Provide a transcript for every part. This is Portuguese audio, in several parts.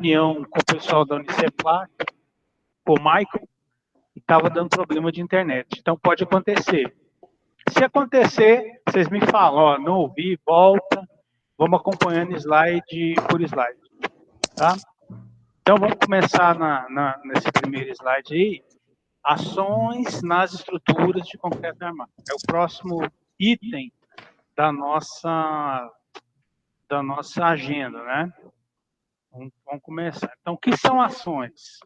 reunião com o pessoal da Uniceplac, com o Michael, e estava dando problema de internet. Então, pode acontecer. Se acontecer, vocês me falam, ó, não ouvi, volta, vamos acompanhando slide por slide, tá? Então, vamos começar nesse primeiro slide aí, ações nas estruturas de concreto armado. É o próximo item da nossa agenda, né? Vamos começar. Então, o que são ações?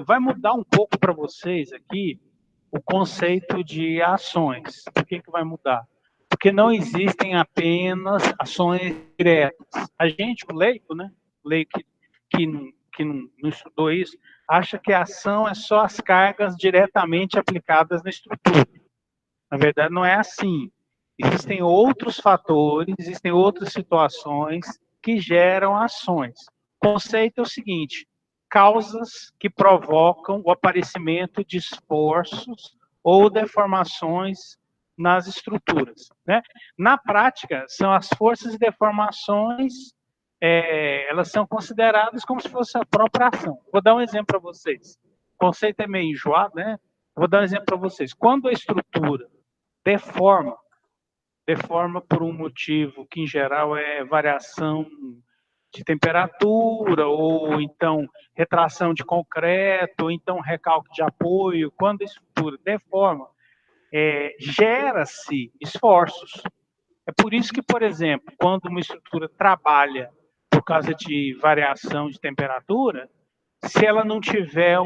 Vai mudar um pouco para vocês aqui o conceito de ações. Por que vai mudar? Porque não existem apenas ações diretas. A gente, o leigo, né? O leigo que não estudou isso, acha que a ação é só as cargas diretamente aplicadas na estrutura. Na verdade, não é assim. Existem outros fatores, existem outras situações que geram ações. O conceito é o seguinte: causas que provocam o aparecimento de esforços ou deformações nas estruturas, né? Na prática, são as forças e deformações, elas são consideradas como se fosse a própria ação. Vou dar um exemplo para vocês. O conceito é meio enjoado, né? Vou dar um exemplo para vocês. Quando a estrutura deforma por um motivo que, em geral, é variação de temperatura, ou então retração de concreto, ou então recalque de apoio. Quando a estrutura deforma, gera-se esforços. É por isso que, por exemplo, quando uma estrutura trabalha por causa de variação de temperatura, se ela não tiver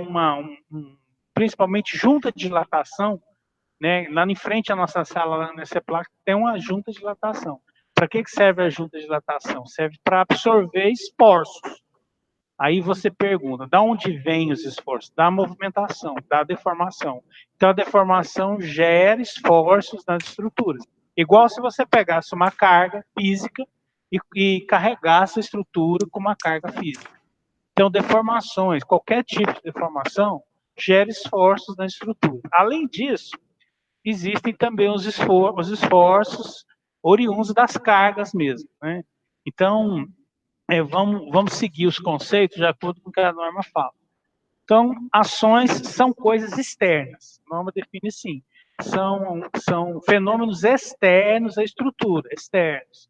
principalmente junta de dilatação, né, lá em frente à nossa sala, lá nessa placa, tem uma junta de dilatação. Para que serve a junta de dilatação? Serve para absorver esforços. Aí você pergunta, da onde vem os esforços? Da movimentação, da deformação. Então, a deformação gera esforços nas estruturas. Igual se você pegasse uma carga física e carregasse a estrutura com uma carga física. Então, deformações, qualquer tipo de deformação, gera esforços na estrutura. Além disso, existem também os esforços oriundos das cargas mesmo, né? Então, vamos seguir os conceitos de acordo com o que a norma fala. Então, ações são coisas externas. A norma define assim. São fenômenos externos à estrutura, externos.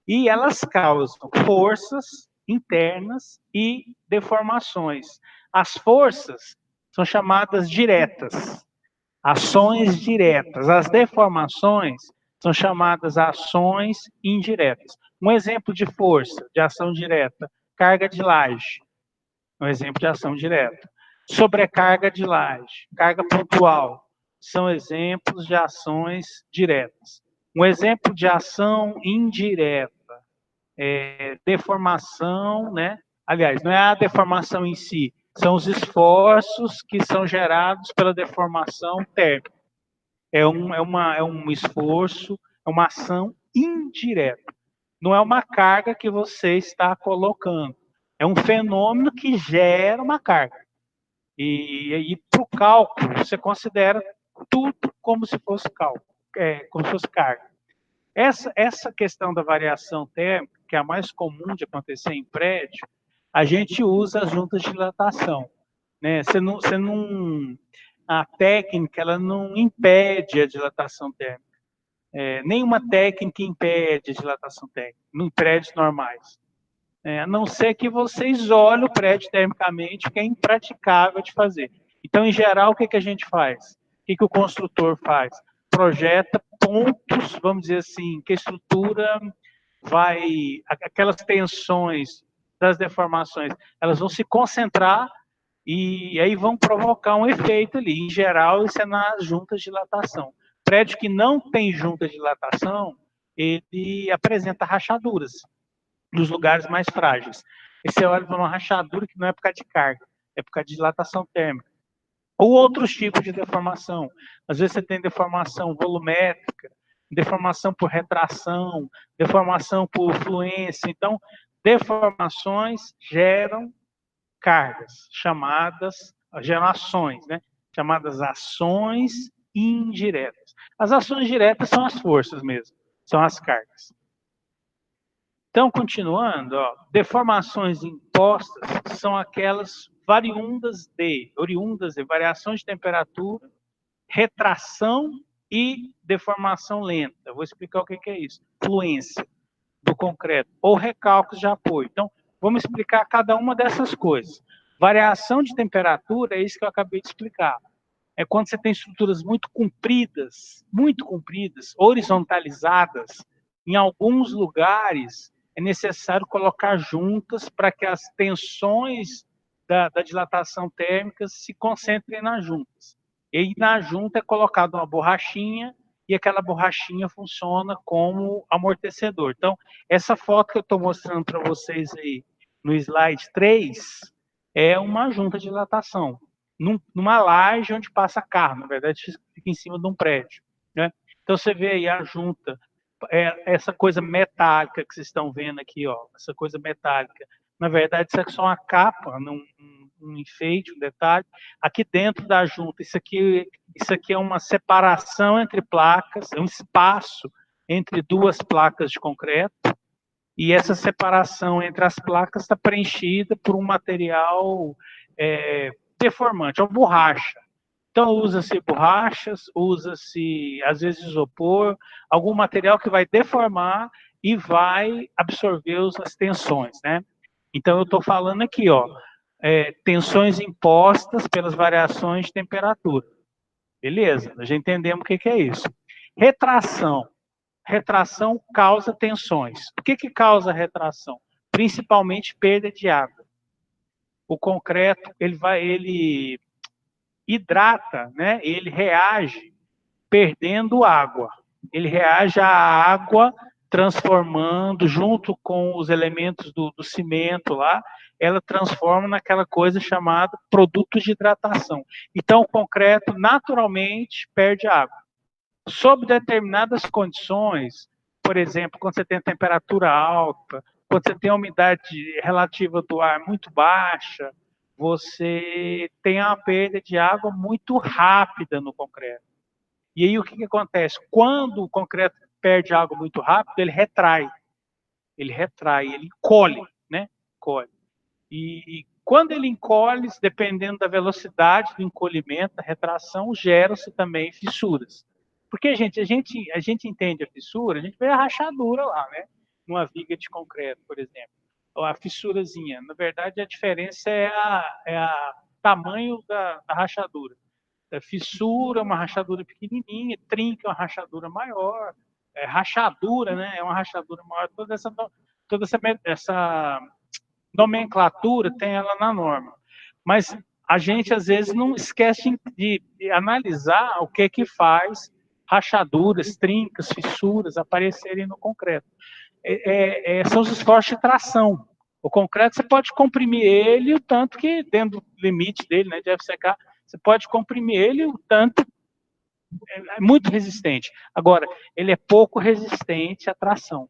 E elas causam forças internas e deformações. As forças são chamadas diretas, ações diretas. As deformações são chamadas ações indiretas. Um exemplo de força, de ação direta, carga de laje. Um exemplo de ação direta. Sobrecarga de laje, carga pontual, são exemplos de ações diretas. Um exemplo de ação indireta, deformação, né? Aliás, não é a deformação em si, são os esforços que são gerados pela deformação térmica. É um esforço, é uma ação indireta. Não é uma carga que você está colocando. É um fenômeno que gera uma carga. E para o cálculo, você considera tudo como se fosse cálculo, como se fosse carga. Essa questão da variação térmica, que é a mais comum de acontecer em prédio, a gente usa as juntas de dilatação, né? A técnica ela não impede a dilatação térmica. Nenhuma técnica impede a dilatação térmica em prédios normais. A não ser que você isole o prédio termicamente, que é impraticável de fazer. Então, em geral, o que a gente faz? O que o construtor faz? Projeta pontos, vamos dizer assim, que a estrutura aquelas tensões das deformações, elas vão se concentrar e aí vão provocar um efeito ali. Em geral, isso é nas juntas de dilatação. Prédio que não tem junta de dilatação, ele apresenta rachaduras nos lugares mais frágeis. E você olha para uma rachadura que não é por causa de carga, é por causa de dilatação térmica. Ou outros tipos de deformação. Às vezes você tem deformação volumétrica, deformação por retração, deformação por fluência. Então, deformações geram cargas, geram ações, né? Chamadas ações indiretas. As ações diretas são as forças mesmo, são as cargas. Então, continuando, deformações impostas são aquelas oriundas de variação de temperatura, retração e deformação lenta. Eu vou explicar o que é isso. Fluência do concreto ou recálculos de apoio. Então, vamos explicar cada uma dessas coisas. Variação de temperatura é isso que eu acabei de explicar. É quando você tem estruturas muito compridas, horizontalizadas. Em alguns lugares, é necessário colocar juntas para que as tensões da dilatação térmica se concentrem nas juntas. E aí, na junta é colocada uma borrachinha e aquela borrachinha funciona como amortecedor. Então, essa foto que eu estou mostrando para vocês aí no slide 3 é uma junta de dilatação, numa laje onde passa carro, na verdade fica em cima de um prédio, né? Então, você vê aí a junta, essa coisa metálica que vocês estão vendo aqui, ó, essa coisa metálica. Na verdade, isso é só uma capa, um enfeite, um detalhe. Aqui dentro da junta, isso aqui é uma separação entre placas, é um espaço entre duas placas de concreto, e essa separação entre as placas está preenchida por um material deformante, uma borracha. Então, usa-se borrachas, usa-se, às vezes, isopor, algum material que vai deformar e vai absorver as tensões, né? Então, eu estou falando aqui, ó, tensões impostas pelas variações de temperatura. Beleza, nós já entendemos o que é isso. Retração. Retração causa tensões. O que causa retração? Principalmente perda de água. O concreto, ele hidrata, né? Ele reage perdendo água. Ele reage à água, transformando, junto com os elementos do cimento lá, ela transforma naquela coisa chamada produto de hidratação. Então, o concreto naturalmente perde água. Sob determinadas condições, por exemplo, quando você tem temperatura alta, quando você tem a umidade relativa do ar muito baixa, você tem uma perda de água muito rápida no concreto. E aí o que acontece? Quando o concreto perde água muito rápido, ele retrai, ele encolhe, né? Encolhe. E quando ele encolhe, dependendo da velocidade do encolhimento, da retração, geram-se também fissuras. Porque, gente, a gente entende a fissura, a gente vê a rachadura lá, né? Numa viga de concreto, por exemplo. A fissurazinha. Na verdade, a diferença é o tamanho da rachadura. A fissura é uma rachadura pequenininha, trinca é uma rachadura maior, rachadura, né? É uma rachadura maior. Toda essa nomenclatura tem ela na norma. Mas a gente, às vezes, não esquece de analisar o que faz rachaduras, trincas, fissuras aparecerem no concreto. São os esforços de tração. O concreto, você pode comprimir ele o tanto que, dentro do limite dele, né, de FCK, você pode comprimir ele o tanto, é muito resistente. Agora, ele é pouco resistente à tração,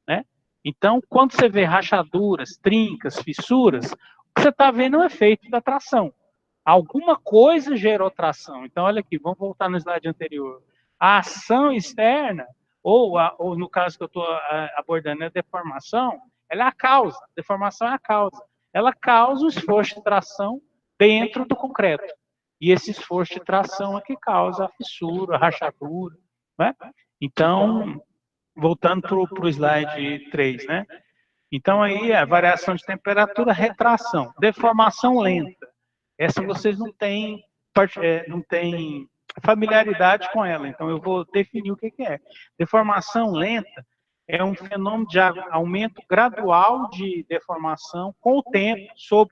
né? Então, quando você vê rachaduras, trincas, fissuras, o que você está vendo é o efeito da tração. Alguma coisa gerou tração. Então, olha aqui, vamos voltar no slide anterior. A ação externa, ou no caso que eu estou abordando, a deformação, ela é a causa. A deformação é a causa. Ela causa o esforço de tração dentro do concreto. E esse esforço de tração é que causa a fissura, a rachadura, né? Então, voltando para o slide 3, né? Então, aí, a variação de temperatura, retração. Deformação lenta. Essa vocês não têm familiaridade com ela, então eu vou definir o que é. Deformação lenta é um fenômeno de aumento gradual de deformação com o tempo, sob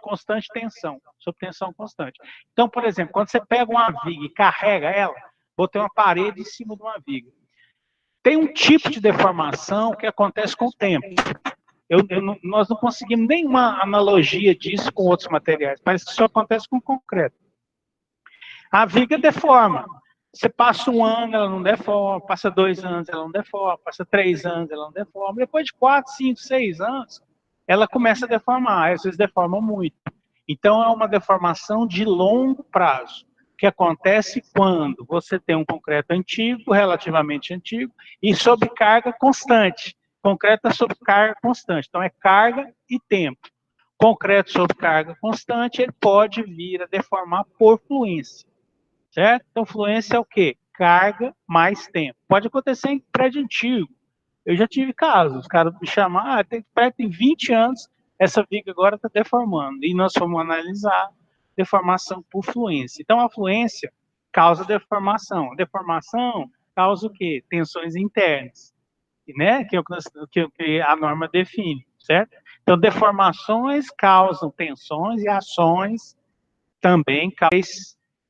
constante tensão, sob tensão constante. Então, por exemplo, quando você pega uma viga e carrega ela, botei uma parede em cima de uma viga. Tem um tipo de deformação que acontece com o tempo. Nós não conseguimos nenhuma analogia disso com outros materiais, parece que só acontece com o concreto. A viga deforma. Você passa 1 ano, ela não deforma, passa 2 anos, ela não deforma, passa 3 anos, ela não deforma. Depois de 4, 5, 6 anos, ela começa a deformar, às vezes deforma muito. Então, é uma deformação de longo prazo, que acontece quando você tem um concreto antigo, relativamente antigo, e sobrecarga constante. Concreto é sobre carga constante. Então, é carga e tempo. Concreto sobre carga constante, ele pode vir a deformar por fluência. Certo? Então, fluência é o quê? Carga mais tempo. Pode acontecer em prédio antigo. Eu já tive casos, os caras me chamaram, prédio tem 20 anos, essa viga agora está deformando. E nós fomos analisar deformação por fluência. Então, a fluência causa deformação. A deformação causa o quê? Tensões internas, né? Que é o que a norma define, certo? Então, deformações causam tensões e ações também causam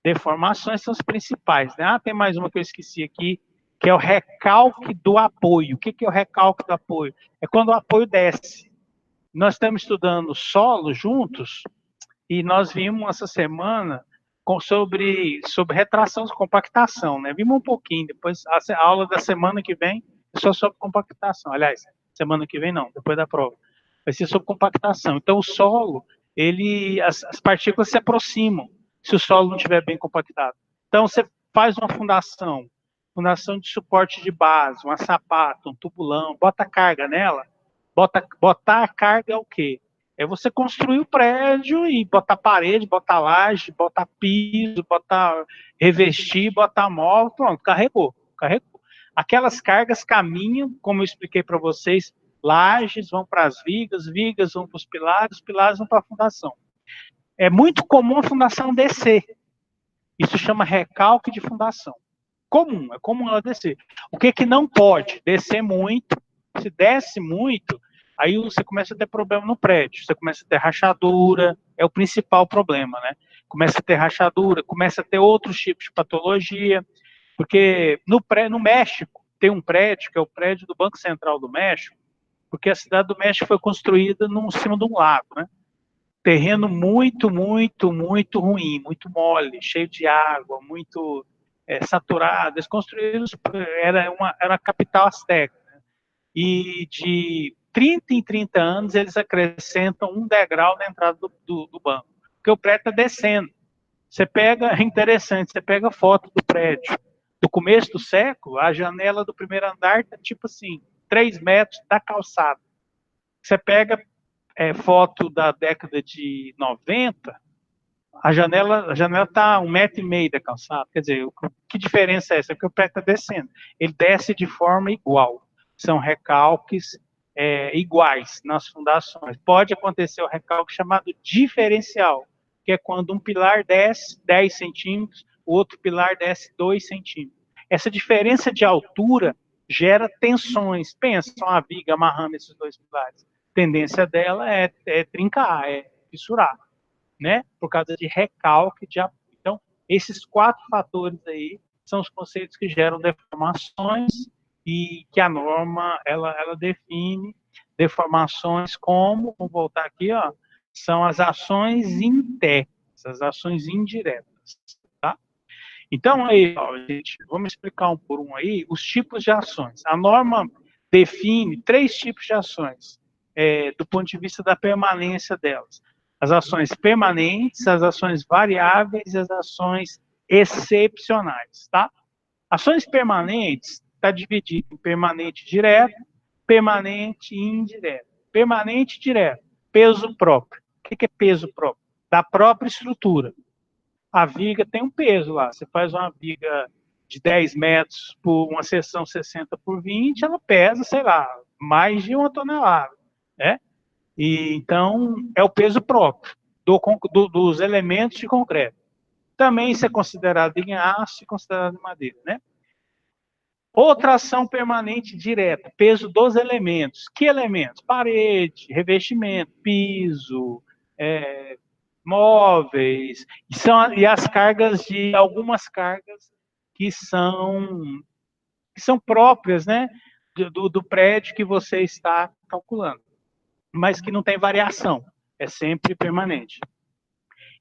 deformações, são as principais, né? Ah, tem mais uma que eu esqueci aqui, que é o recalque do apoio. O que é o recalque do apoio? É quando o apoio desce. Nós estamos estudando solo juntos, e nós vimos essa semana sobre retração e compactação, né? Vimos um pouquinho, depois a aula da semana que vem é só sobre compactação. Aliás, semana que vem não, depois da prova. Vai ser sobre compactação. Então, o solo, as partículas se aproximam se o solo não estiver bem compactado. Então, você faz uma fundação de suporte de base, uma sapata, um tubulão, bota carga nela. Botar a carga é o quê? É você construir o prédio e botar parede, botar laje, botar piso, botar revestir, botar móvel, pronto, carregou. Aquelas cargas caminham, como eu expliquei para vocês, lajes vão para as vigas vão para os pilares vão para a fundação. É muito comum a fundação descer. Isso chama recalque de fundação. É comum ela descer. O que não pode? Descer muito. Se desce muito, aí você começa a ter problema no prédio. Você começa a ter rachadura, é o principal problema, né? Começa a ter rachadura, começa a ter outros tipos de patologia, porque no México tem um prédio, que é o prédio do Banco Central do México, porque a cidade do México foi construída em cima de um lago, né? Terreno muito, muito, muito ruim, muito mole, cheio de água, muito saturado. Eles construíram, era a capital asteca. Né? E de 30 em 30 anos, eles acrescentam um degrau na entrada do banco, porque o prédio está descendo. É interessante, você pega a foto do prédio do começo do século, a janela do primeiro andar está tipo assim, 3 metros da calçada. Você pega foto da década de 90, a janela está 1,5 metro da calçada. Quer dizer, que diferença é essa? Porque o prédio está descendo. Ele desce de forma igual. São recalques iguais nas fundações. Pode acontecer o recalque chamado diferencial, que é quando um pilar desce 10 centímetros, o outro pilar desce 2 centímetros. Essa diferença de altura gera tensões. Pensa, uma viga amarrando esses dois pilares. A tendência dela é trincar, é fissurar, né? Por causa de recalque de apoio. Então, esses 4 fatores aí são os conceitos que geram deformações e que a norma ela define deformações como, vamos voltar aqui, ó, são as ações internas, as ações indiretas, tá? Então, aí, ó, gente, vamos explicar um por um aí os tipos de ações. A norma define 3 tipos de ações, do ponto de vista da permanência delas. As ações permanentes, as ações variáveis e as ações excepcionais, tá? Ações permanentes está dividido em permanente direto, permanente e indireto. Permanente direto, peso próprio. O que é peso próprio? Da própria estrutura. A viga tem um peso lá. Você faz uma viga de 10 metros por uma seção 60 por 20, ela pesa, sei lá, mais de 1 tonelada, né? E, então, é o peso próprio dos elementos de concreto. Também isso é considerado em aço e considerado em madeira, né? Outra ação permanente direta, peso dos elementos. Que elementos? Parede, revestimento, piso, móveis, e as cargas algumas cargas que são próprias, né, do prédio que você está calculando, mas que não tem variação, é sempre permanente.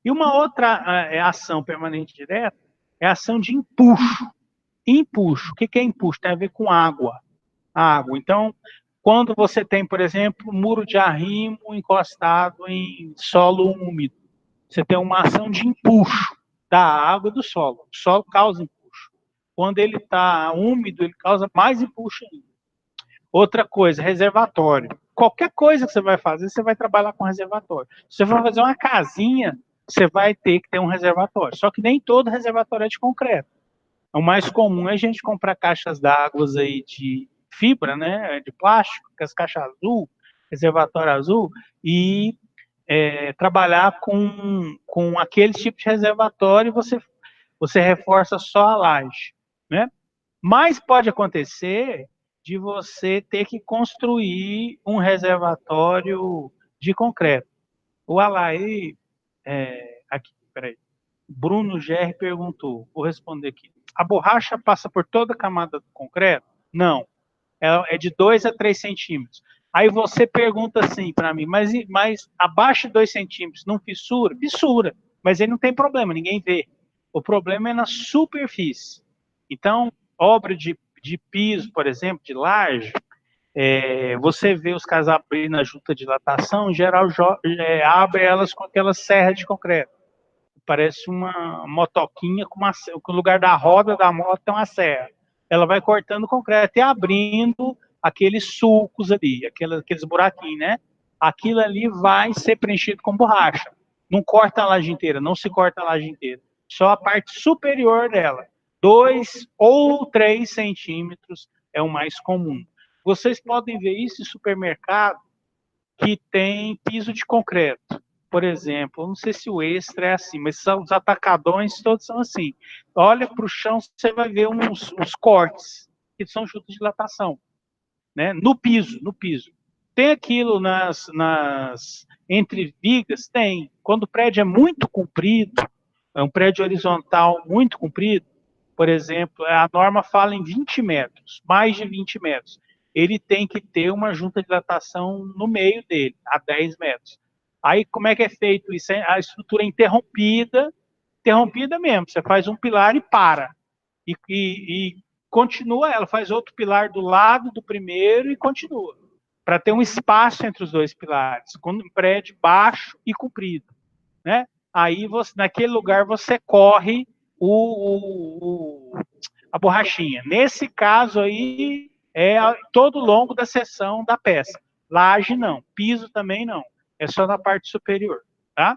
E uma outra ação permanente direta é a ação de empuxo. Empuxo, o que é empuxo? Tem a ver com água. Então, quando você tem, por exemplo, um muro de arrimo encostado em solo úmido, você tem uma ação de empuxo da água do solo. O solo causa empuxo. Quando ele está úmido, ele causa mais empuxo ainda. Outra coisa, reservatório. Qualquer coisa que você vai fazer, você vai trabalhar com reservatório. Se você for fazer uma casinha, você vai ter que ter um reservatório. Só que nem todo reservatório é de concreto. O mais comum é a gente comprar caixas d'água aí de fibra, né, de plástico, com as caixas azul, reservatório azul, e trabalhar com aquele tipo de reservatório, você reforça só a laje, né? Mas pode acontecer de você ter que construir um reservatório de concreto. O Alaí, aqui, peraí, Bruno GR perguntou, vou responder aqui. A borracha passa por toda a camada do concreto? Não, é de 2 a 3 centímetros. Aí você pergunta assim para mim, mas abaixo de 2 centímetros não fissura? Fissura, mas aí não tem problema, ninguém vê. O problema é na superfície. Então, obra de piso, por exemplo, de laje, você vê os caras abrindo a junta de dilatação, em geral abre elas com aquela serra de concreto. Parece uma motoquinha com o lugar da roda da moto tem uma serra. Ela vai cortando o concreto e abrindo aqueles sulcos ali, aqueles buraquinhos, né? Aquilo ali vai ser preenchido com borracha. Não corta a laje inteira, não se corta a laje inteira. Só a parte superior dela. 2 ou 3 centímetros é o mais comum. Vocês podem ver isso em supermercado que tem piso de concreto. Por exemplo, não sei se o Extra é assim, mas os atacadões todos são assim. Olha para o chão, você vai ver uns cortes, que são juntas de dilatação, né? No piso, no piso. Tem aquilo entre vigas? Tem. Quando o prédio é muito comprido, é um prédio horizontal muito comprido, por exemplo, a norma fala em 20 metros, mais de 20 metros. Ele tem que ter uma junta de dilatação no meio dele, a 10 metros. Aí, como é que é feito isso? A estrutura é interrompida mesmo. Você faz um pilar e para. E continua ela, faz outro pilar do lado do primeiro e continua. Para ter um espaço entre os dois pilares, com um prédio baixo e comprido, né? Aí, naquele lugar, você corre a borrachinha. Nesse caso aí, todo o longo da seção da peça. Laje não, piso também não. É só na parte superior, tá?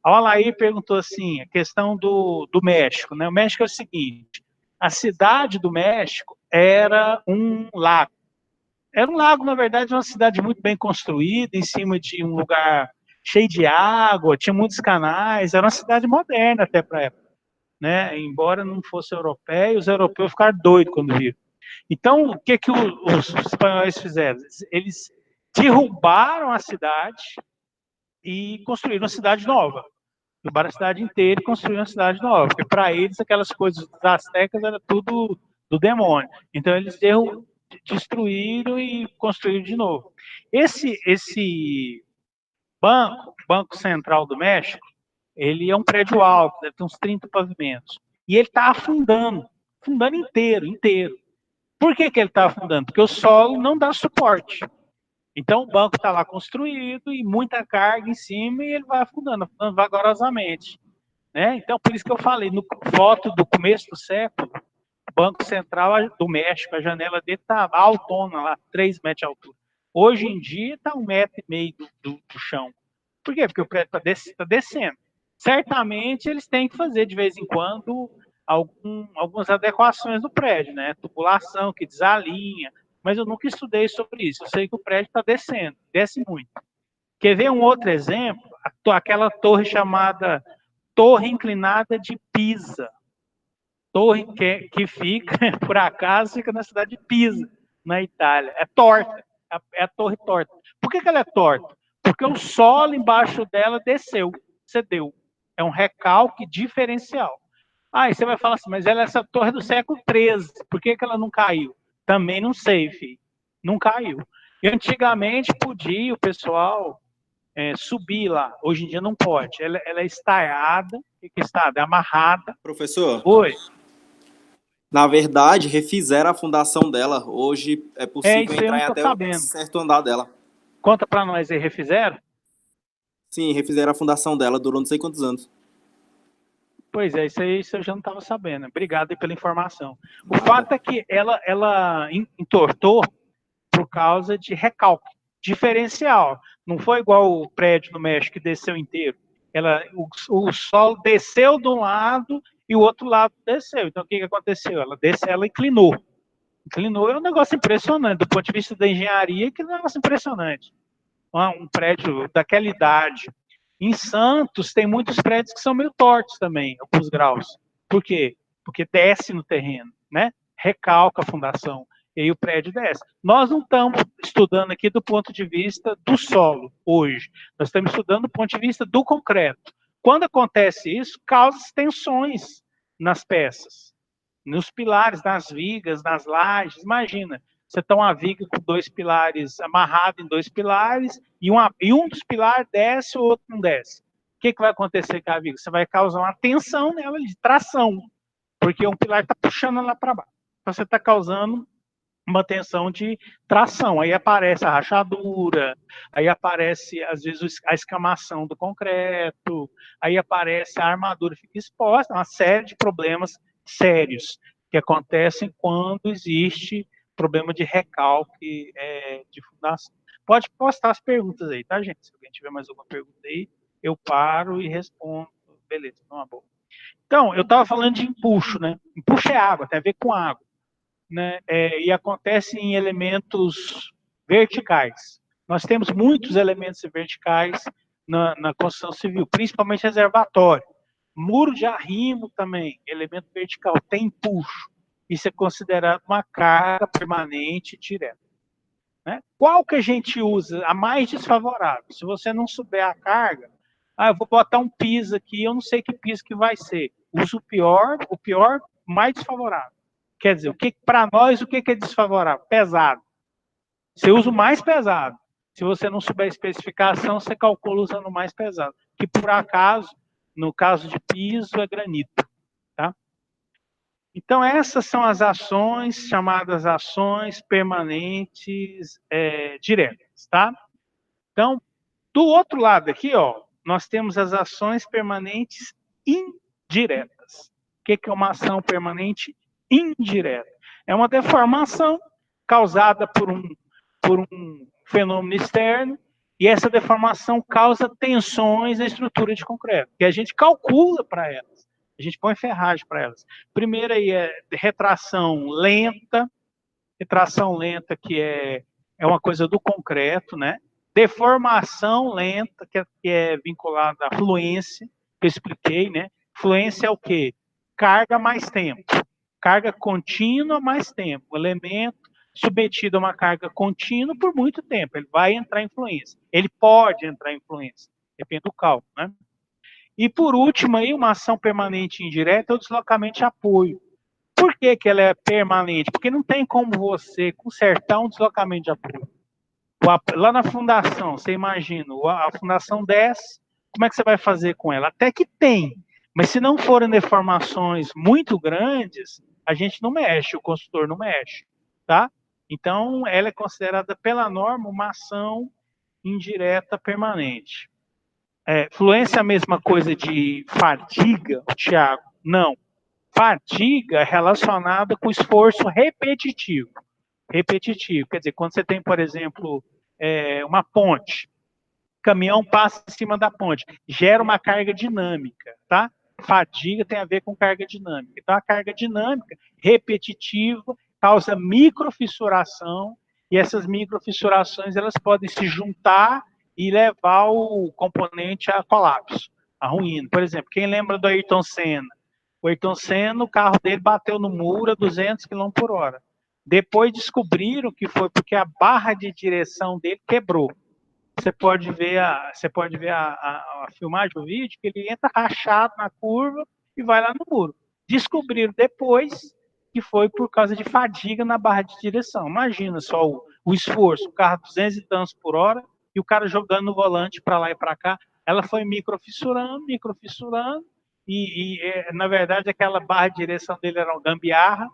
A Alair perguntou assim, a questão do México, né? O México é o seguinte, a cidade do México era um lago. Era um lago, na verdade, uma cidade muito bem construída, em cima de um lugar cheio de água, tinha muitos canais, era uma cidade moderna até para a época, né? Embora não fosse europeia, os europeus ficaram doidos quando viram. Então, o que os espanhóis fizeram? Eles derrubaram a cidade e construíram uma cidade nova. Derrubaram a cidade inteira e construíram uma cidade nova, porque para eles aquelas coisas dos astecas era tudo do demônio. Então, eles destruíram e construíram de novo. Esse Banco Central do México, ele é um prédio alto, deve ter uns 30 pavimentos. E ele está afundando inteiro. Por que ele está afundando? Porque o solo não dá suporte. Então, o banco está lá construído e muita carga em cima e ele vai afundando vagarosamente, né? Então, por isso que eu falei, no foto do começo do século, o Banco Central do México, a janela dele está altona lá, 3 metros de altura. Hoje em dia está 1,5 metro do chão. Por quê? Porque o prédio está descendo. Certamente eles têm que fazer, de vez em quando, algumas adequações do prédio, né? Tubulação que desalinha, mas eu nunca estudei sobre isso. Eu sei que o prédio está descendo, desce muito. Quer ver um outro exemplo? Aquela torre chamada Torre Inclinada de Pisa. Torre que fica, por acaso, fica na cidade de Pisa, na Itália. É torta, é a torre torta. Por que ela é torta? Porque o solo embaixo dela cedeu. É um recalque diferencial. Aí você vai falar assim, mas ela é essa torre do século XIII, por que ela não caiu? Também não sei, filho. Não caiu. E antigamente podia o pessoal subir lá. Hoje em dia não pode. Ela é estaiada, é amarrada. Professor? Oi. Na verdade, refizeram a fundação dela. Hoje é possível entrar em até um certo andar dela. Conta para nós aí, refizeram? Sim, refizeram a fundação dela, durou não sei quantos anos. Pois é, isso eu já não estava sabendo. Obrigado aí pela informação. O fato é que ela entortou por por causa de recalque diferencial. Não foi igual o prédio no México que desceu inteiro. O solo desceu de um lado e o outro lado desceu. Então, o que aconteceu? Ela inclinou. Inclinou é um negócio impressionante. Do ponto de vista da engenharia, que é um negócio impressionante. Um prédio daquela idade. Em Santos, tem muitos prédios que são meio tortos também, alguns graus. Por quê? Porque desce no terreno, né? Recalca a fundação. E aí o prédio desce. Nós não estamos estudando aqui do ponto de vista do solo, hoje. Nós estamos estudando do ponto de vista do concreto. Quando acontece isso, causa tensões nas peças, nos pilares, nas vigas, nas lajes. Imagina, você tem uma viga com 2 pilares, amarrado em 2 pilares, e um dos pilares desce, o outro não desce. O que vai acontecer com a viga? Você vai causar uma tensão nela de tração, porque um pilar está puxando ela para baixo. Então, você está causando uma tensão de tração. Aí aparece a rachadura, aí aparece, às vezes, a escamação do concreto, aí aparece a armadura, fica exposta, uma série de problemas sérios que acontecem quando existe problema de recalque de fundação. Pode postar as perguntas aí, tá, gente? Se alguém tiver mais alguma pergunta aí, eu paro e respondo. Beleza, não é bom. Então, eu estava falando de empuxo, né? Empuxo é água, tem a ver com água. Né, e acontece em elementos verticais. Nós temos muitos elementos verticais na construção civil, principalmente reservatório. Muro de arrimo também, elemento vertical, tem empuxo. Isso é considerado uma carga permanente direta. Né? Qual que a gente usa? A mais desfavorável. Se você não souber a carga, eu vou botar um piso aqui, eu não sei que piso que vai ser. Usa o pior mais desfavorável. Quer dizer, para nós, o que é desfavorável? Pesado. Você usa o mais pesado. Se você não souber a especificação, você calcula usando o mais pesado. Que, por acaso, no caso de piso, é granito. Tá? Então, essas são as ações, chamadas ações permanentes diretas. Tá? Então, do outro lado aqui, ó, nós temos as ações permanentes indiretas. O que é uma ação permanente indireta? É uma deformação causada por um fenômeno externo, e essa deformação causa tensões na estrutura de concreto, que a gente calcula para elas. A gente põe ferragem para elas. Primeiro aí é retração lenta que é uma coisa do concreto, né? Deformação lenta, que é vinculada à fluência, que eu expliquei, né? Fluência é o quê? Carga mais tempo. Carga contínua mais tempo. O elemento submetido a uma carga contínua por muito tempo. Ele vai entrar em fluência. Ele pode entrar em fluência. Depende do cálculo, né? E, por último, aí, uma ação permanente indireta é o deslocamento de apoio. Por que ela é permanente? Porque não tem como você consertar um deslocamento de apoio. Lá na fundação, você imagina, a fundação desce, como é que você vai fazer com ela? Até que tem, mas se não forem deformações muito grandes, a gente não mexe, o construtor não mexe, tá? Então, ela é considerada pela norma uma ação indireta permanente. Fluência é a mesma coisa de fadiga, Tiago? Não. Fadiga é relacionada com esforço repetitivo. Repetitivo, quer dizer, quando você tem, por exemplo, uma ponte, caminhão passa em cima da ponte, gera uma carga dinâmica, tá? Fadiga tem a ver com carga dinâmica. Então, a carga dinâmica repetitiva causa microfissuração, e essas microfissurações elas podem se juntar e levar o componente a colapso, a ruína. Por exemplo, quem lembra do Ayrton Senna? O Ayrton Senna, o carro dele bateu no muro a 200 km por hora. Depois descobriram que foi porque a barra de direção dele quebrou. Você pode ver a filmagem, o vídeo, que ele entra rachado na curva e vai lá no muro. Descobriram depois que foi por causa de fadiga na barra de direção. Imagina só o esforço, o carro 200 e tantos por hora e o cara jogando no volante para lá e para cá. Ela foi microfissurando, e na verdade aquela barra de direção dele era uma gambiarra,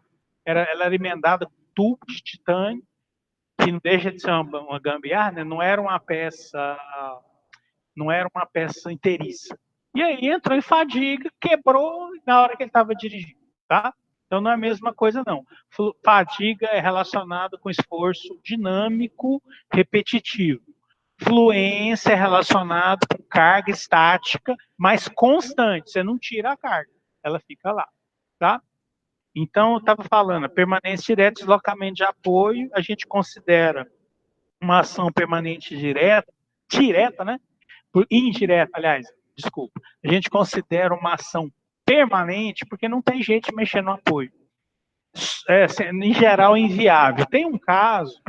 ela era emendada com tubo de titânio, que não deixa de ser uma gambiarra, né? Não era uma peça inteiriça. E aí entrou em fadiga, quebrou na hora que ele estava dirigindo, tá? Então, não é a mesma coisa, não. Fadiga é relacionado com esforço dinâmico repetitivo. Fluência é relacionado com carga estática, mas constante. Você não tira a carga, ela fica lá, tá? Então, eu estava falando, a permanência direta, deslocamento de apoio, a gente considera uma ação permanente direta, né? Indireta, aliás, desculpa. A gente considera uma ação permanente porque não tem jeito de mexer no apoio. Em geral, inviável. Tem um caso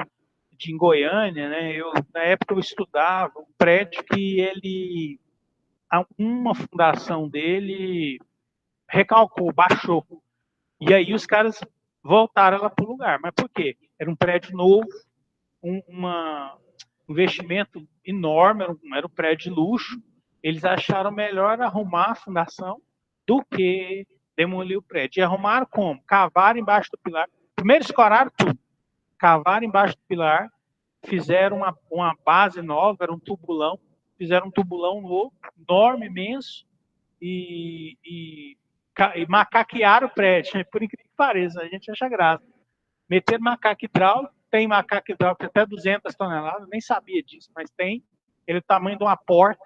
em Goiânia, né? Na época eu estudava um prédio que uma fundação dele recalcou, baixou. E aí os caras voltaram lá para o lugar. Mas por quê? Era um prédio novo, um investimento enorme, era um prédio de luxo. Eles acharam melhor arrumar a fundação do que demolir o prédio. E arrumaram como? Cavaram embaixo do pilar. Primeiro escoraram tudo. Cavaram embaixo do pilar, fizeram uma base nova, era um tubulão. Fizeram um tubulão novo, enorme, imenso, e macaquearam o prédio. Por incrível que pareça, a gente acha graça. Meteram macaco hidráulico, tem macaco hidráulico até 200 toneladas, nem sabia disso, mas tem. Ele é o tamanho de uma porta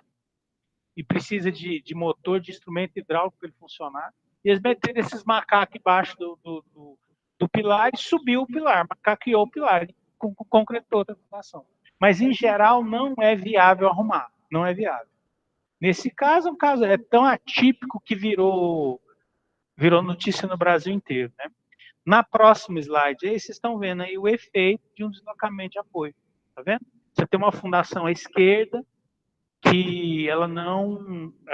e precisa de motor, de instrumento hidráulico para ele funcionar. E eles meteram esses macacos embaixo do pilar e subiu o pilar, macaqueou o pilar, concretou a fundação. Mas, em geral, não é viável arrumar, não é viável. Nesse caso, é tão atípico que virou notícia no Brasil inteiro, né? Na próxima slide, aí vocês estão vendo aí o efeito de um deslocamento de apoio. Tá vendo? Você tem uma fundação à esquerda que ela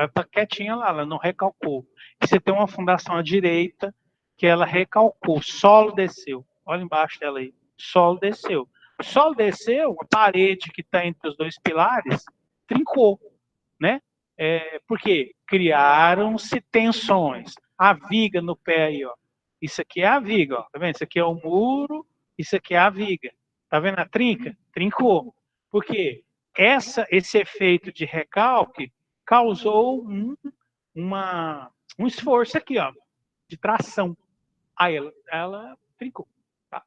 está quietinha lá, ela não recalcou. E você tem uma fundação à direita que ela recalcou, o solo desceu. Olha embaixo dela aí, o solo desceu. O solo desceu, a parede que está entre os dois pilares trincou, né? Porque criaram-se tensões. A viga no pé aí, ó. Isso aqui é a viga, ó. Tá vendo? Isso aqui é o muro, isso aqui é a viga. Tá vendo a trinca? Trincou. Por quê? Esse efeito de recalque causou um esforço aqui, ó, de tração. Aí ela trincou. Tá?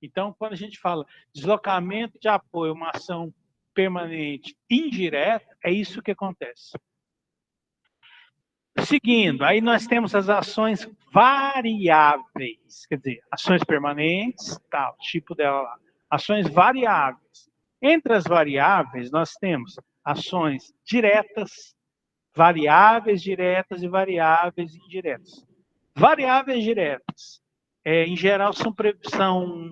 Então, quando a gente fala deslocamento de apoio, uma ação permanente indireta, é isso que acontece. Seguindo, aí nós temos as ações variáveis, quer dizer, ações permanentes, tá, o tipo dela lá. Ações variáveis. Entre as variáveis, nós temos ações diretas, variáveis diretas e variáveis indiretas. Variáveis diretas, em geral, são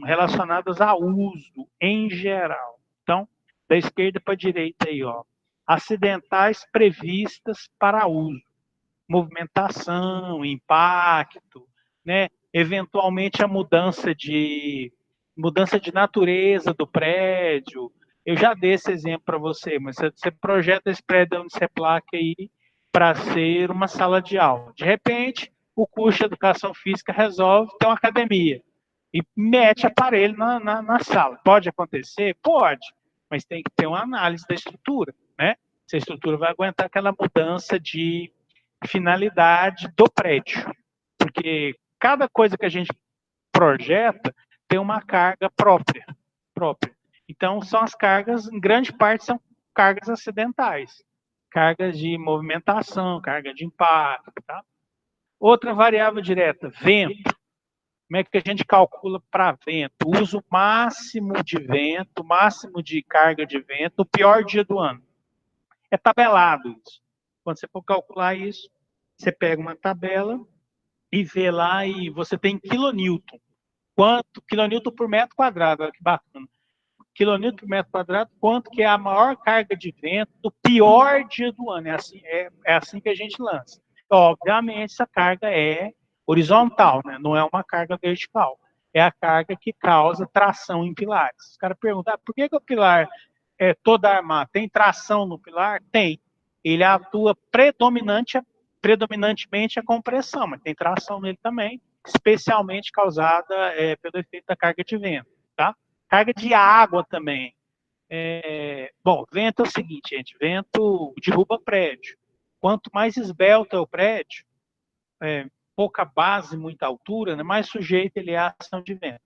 relacionadas a uso, em geral. Então, da esquerda para a direita aí, ó. Acidentais previstas para uso. Movimentação, impacto, né? Eventualmente a mudança de natureza do prédio. Eu já dei esse exemplo para você, mas você projeta esse prédio onde você placa aí para ser uma sala de aula. De repente, o curso de educação física resolve ter uma academia e mete aparelho na sala. Pode acontecer? Pode, mas tem que ter uma análise da estrutura, né? Se a estrutura vai aguentar aquela mudança de finalidade do prédio, porque cada coisa que a gente projeta tem uma carga própria. Então, são as cargas, em grande parte, são cargas acidentais, cargas de movimentação, carga de impacto. Tá? Outra variável direta, vento. Como é que a gente calcula para vento? O uso máximo de vento, máximo de carga de vento, no pior dia do ano. É tabelado isso. Quando você for calcular isso, você pega uma tabela e vê lá e você tem quilonewton. Quanto? Quilonewton por metro quadrado, olha que bacana. Quilonewton por metro quadrado, quanto que é a maior carga de vento do pior dia do ano. É assim que a gente lança. Obviamente, essa carga é horizontal, né? Não é uma carga vertical. É a carga que causa tração em pilares. Os caras perguntam, por que o pilar é todo armado? Tem tração no pilar? Tem. Ele atua predominantemente a compressão, mas tem tração nele também, especialmente causada pelo efeito da carga de vento. Tá? Carga de água também. Bom, vento é o seguinte, gente, vento derruba prédio. Quanto mais esbelto é o prédio, pouca base, muita altura, né, mais sujeito ele é à ação de vento.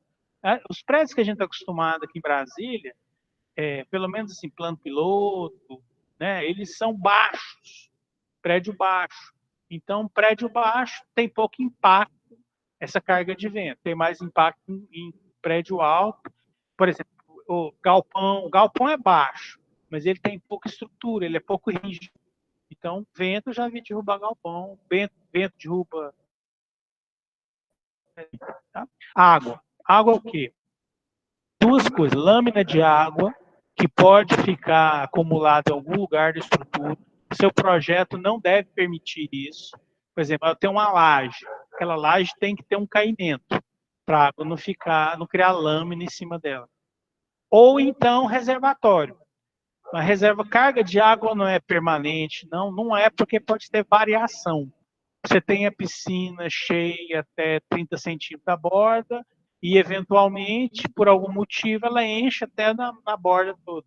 Os prédios que a gente está acostumado aqui em Brasília, pelo menos assim, plano piloto, né, eles são baixos, prédio baixo. Então, prédio baixo tem pouco impacto essa carga de vento, tem mais impacto em prédio alto. Por exemplo, o galpão é baixo, mas ele tem pouca estrutura, ele é pouco rígido. Então, vento já vi derrubar galpão, vento derruba. Tá? Água é o quê? Duas coisas, lâmina de água, que pode ficar acumulada em algum lugar da estrutura. Seu projeto não deve permitir isso. Por exemplo, eu tenho uma laje. Aquela laje tem que ter um caimento para a água não criar lâmina em cima dela. Ou então reservatório. A carga de água não é permanente, não é, porque pode ter variação. Você tem a piscina cheia até 30 centímetros da borda e, eventualmente, por algum motivo, ela enche até na borda toda,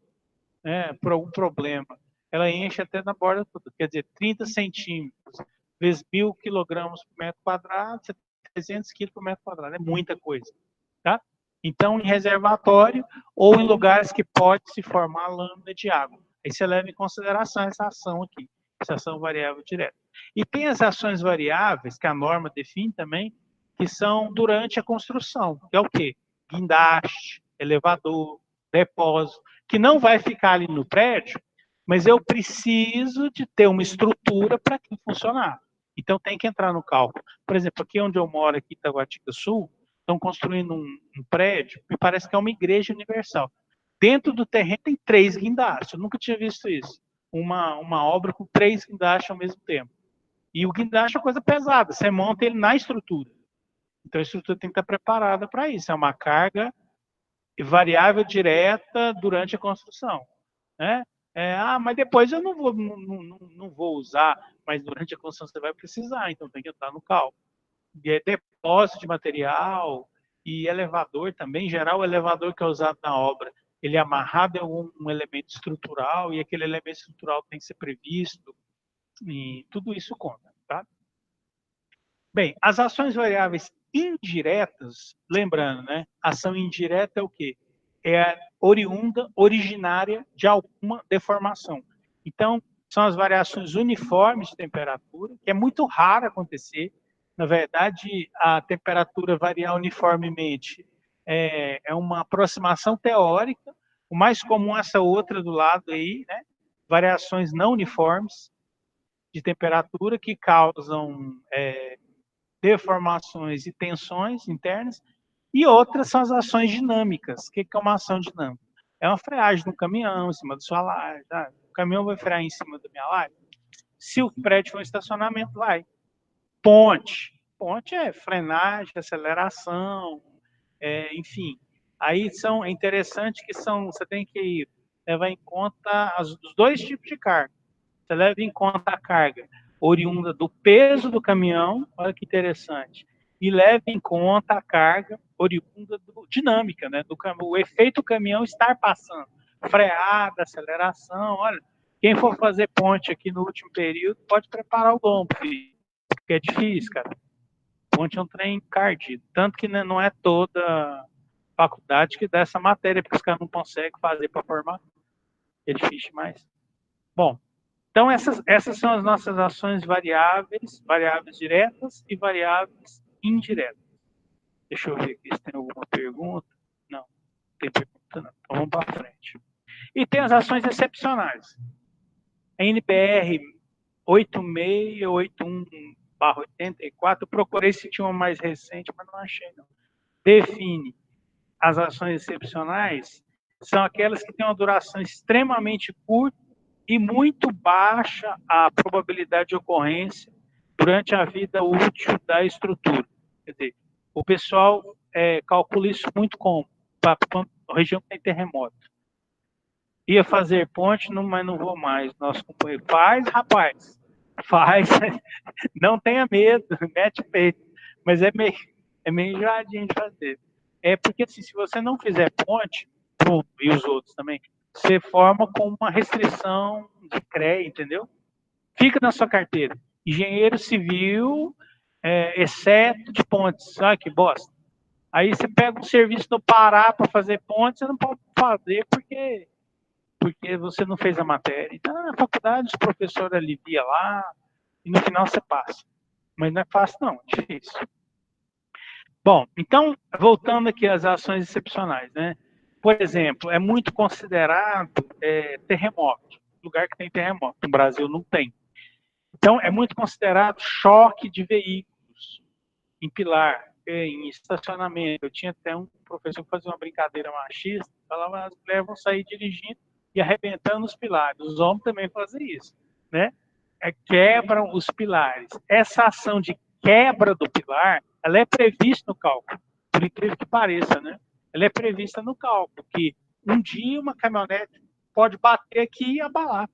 né? Por algum problema. Ela enche até na borda toda. Quer dizer, 30 centímetros vezes 1.000 quilogramos por metro quadrado, 300 quilos por metro quadrado. É muita coisa. Tá? Então, em reservatório ou em lugares que pode se formar lâmina de água. Aí você leva em consideração essa ação aqui, essa ação variável direta. E tem as ações variáveis, que a norma define também, que são durante a construção, que é o quê? Guindaste, elevador, depósito, que não vai ficar ali no prédio, mas eu preciso de ter uma estrutura para que funcionar. Então tem que entrar no cálculo. Por exemplo, aqui onde eu moro, aqui em Taguatinga Sul, estão construindo um prédio, me parece que é uma igreja universal. Dentro do terreno tem 3 guindastes, eu nunca tinha visto isso. Uma obra com 3 guindastes ao mesmo tempo. E o guindaste é uma coisa pesada, você monta ele na estrutura. Então a estrutura tem que estar preparada para isso, é uma carga variável direta durante a construção. Né? Mas depois eu não vou usar, mas durante a construção você vai precisar, então tem que entrar no cálculo. E depósito de material e elevador também. Em geral, o elevador que é usado na obra, ele é amarrado a um elemento estrutural e aquele elemento estrutural tem que ser previsto e tudo isso conta. Tá? Bem, as ações variáveis indiretas, lembrando, né? Ação indireta é o quê? É originária de alguma deformação. Então, são as variações uniformes de temperatura, que é muito raro acontecer. Na verdade, a temperatura variar uniformemente é uma aproximação teórica. O mais comum é essa outra do lado aí, né? Variações não uniformes de temperatura que causam deformações e tensões internas, e outras são as ações dinâmicas. O que é uma ação dinâmica? É uma freagem do caminhão em cima da sua laje. Tá? O caminhão vai frear em cima da minha laje? Se o prédio for um estacionamento, vai. Ponte é frenagem, aceleração, enfim. Aí é interessante que você tem que levar em conta os dois tipos de carga. Você leva em conta a carga oriunda do peso do caminhão, olha que interessante, e leva em conta a carga oriunda dinâmica, né, o efeito do caminhão estar passando, freada, aceleração, olha, quem for fazer ponte aqui no último período, pode preparar o lombo, porque é difícil, cara. Ponte é um trem encardido, tanto que não é toda faculdade que dá essa matéria, porque os caras não conseguem fazer para formar, é difícil demais. Bom, então, essas são as nossas ações variáveis diretas e variáveis indiretas. Deixa eu ver aqui se tem alguma pergunta. Não tem pergunta não. Então, vamos para frente. E tem as ações excepcionais. A NBR 8681/84, eu procurei se tinha uma mais recente, mas não achei não. Define as ações excepcionais, são aquelas que têm uma duração extremamente curta e muito baixa a probabilidade de ocorrência durante a vida útil da estrutura. Quer dizer, o pessoal calcula isso muito como para a região que tem terremoto. Ia fazer ponte, mas não vou mais. Nosso companheiro faz, rapaz, faz. Não tenha medo, mete peito. Mas é meio enjoadinho de fazer. Porque assim, se você não fizer ponte, e os outros também, você forma com uma restrição de CREA, entendeu? Fica na sua carteira. Engenheiro civil exceto de pontes. Olha que bosta. Aí você pega um serviço no Pará para fazer pontes, você não pode fazer porque você não fez a matéria. Então, na faculdade, os professores aliviam lá e no final você passa. Mas não é fácil, não, é difícil. Bom, então, voltando aqui às ações excepcionais, né? Por exemplo, é muito considerado terremoto, lugar que tem terremoto. No Brasil não tem. Então, é muito considerado choque de veículos em pilar, em estacionamento. Eu tinha até um professor que fazia uma brincadeira machista, falava que as mulheres vão sair dirigindo e arrebentando os pilares. Os homens também fazem isso, né? Quebram os pilares. Essa ação de quebra do pilar, ela é prevista no cálculo, por incrível que pareça, né? Ela é prevista no cálculo, que um dia uma caminhonete pode bater aqui e abalar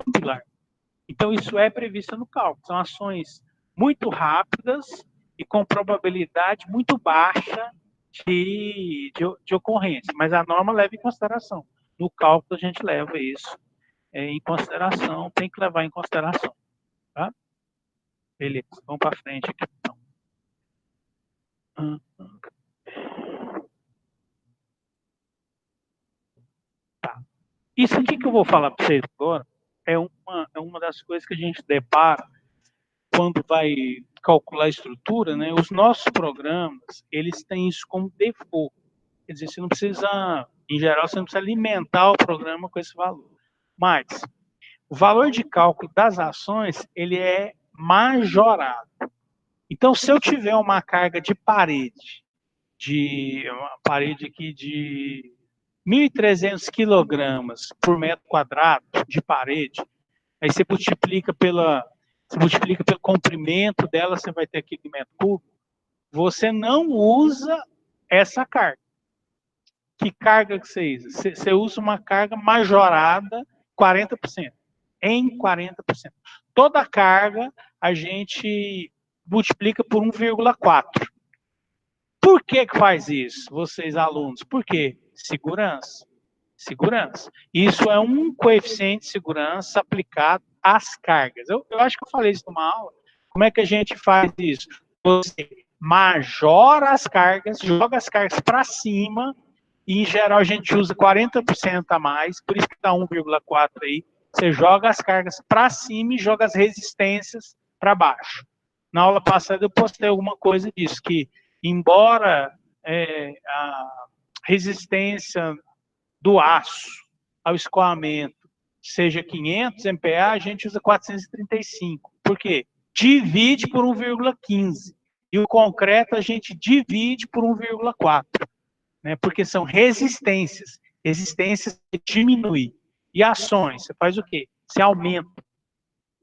o pilar. Então, isso é previsto no cálculo. São ações muito rápidas e com probabilidade muito baixa de ocorrência. Mas a norma leva em consideração. No cálculo, a gente leva isso em consideração, tem que levar em consideração. Tá? Beleza, vamos para frente aqui. Então. Tá. Isso aqui que eu vou falar para vocês agora é uma das coisas que a gente depara quando vai calcular a estrutura, né? Os nossos programas, eles têm isso como default. Quer dizer, você não precisa, em geral, você não precisa alimentar o programa com esse valor. Mas o valor de cálculo das ações, ele é majorado. Então, se eu tiver uma carga de parede, uma parede aqui de 1.300 quilogramas por metro quadrado de parede, aí você multiplica pelo comprimento dela, você vai ter aqui de metro cúbico, você não usa essa carga. Que carga que você usa? Você usa uma carga majorada 40%. Em 40%. Toda carga a gente multiplica por 1,4. Por que faz isso, vocês alunos? Por quê? Segurança. Segurança. Isso é um coeficiente de segurança aplicado às cargas. Eu acho que eu falei isso numa aula. Como é que a gente faz isso? Você majora as cargas, joga as cargas para cima, e em geral a gente usa 40% a mais, por isso que dá 1,4 aí. Você joga as cargas para cima e joga as resistências para baixo. Na aula passada eu postei alguma coisa disso, que embora a resistência do aço ao escoamento seja 500 MPa, a gente usa 435. Por quê? Divide por 1,15. E o concreto a gente divide por 1,4. Né? Porque são resistências. Resistências que diminuem. E ações, você faz o quê? Você aumenta.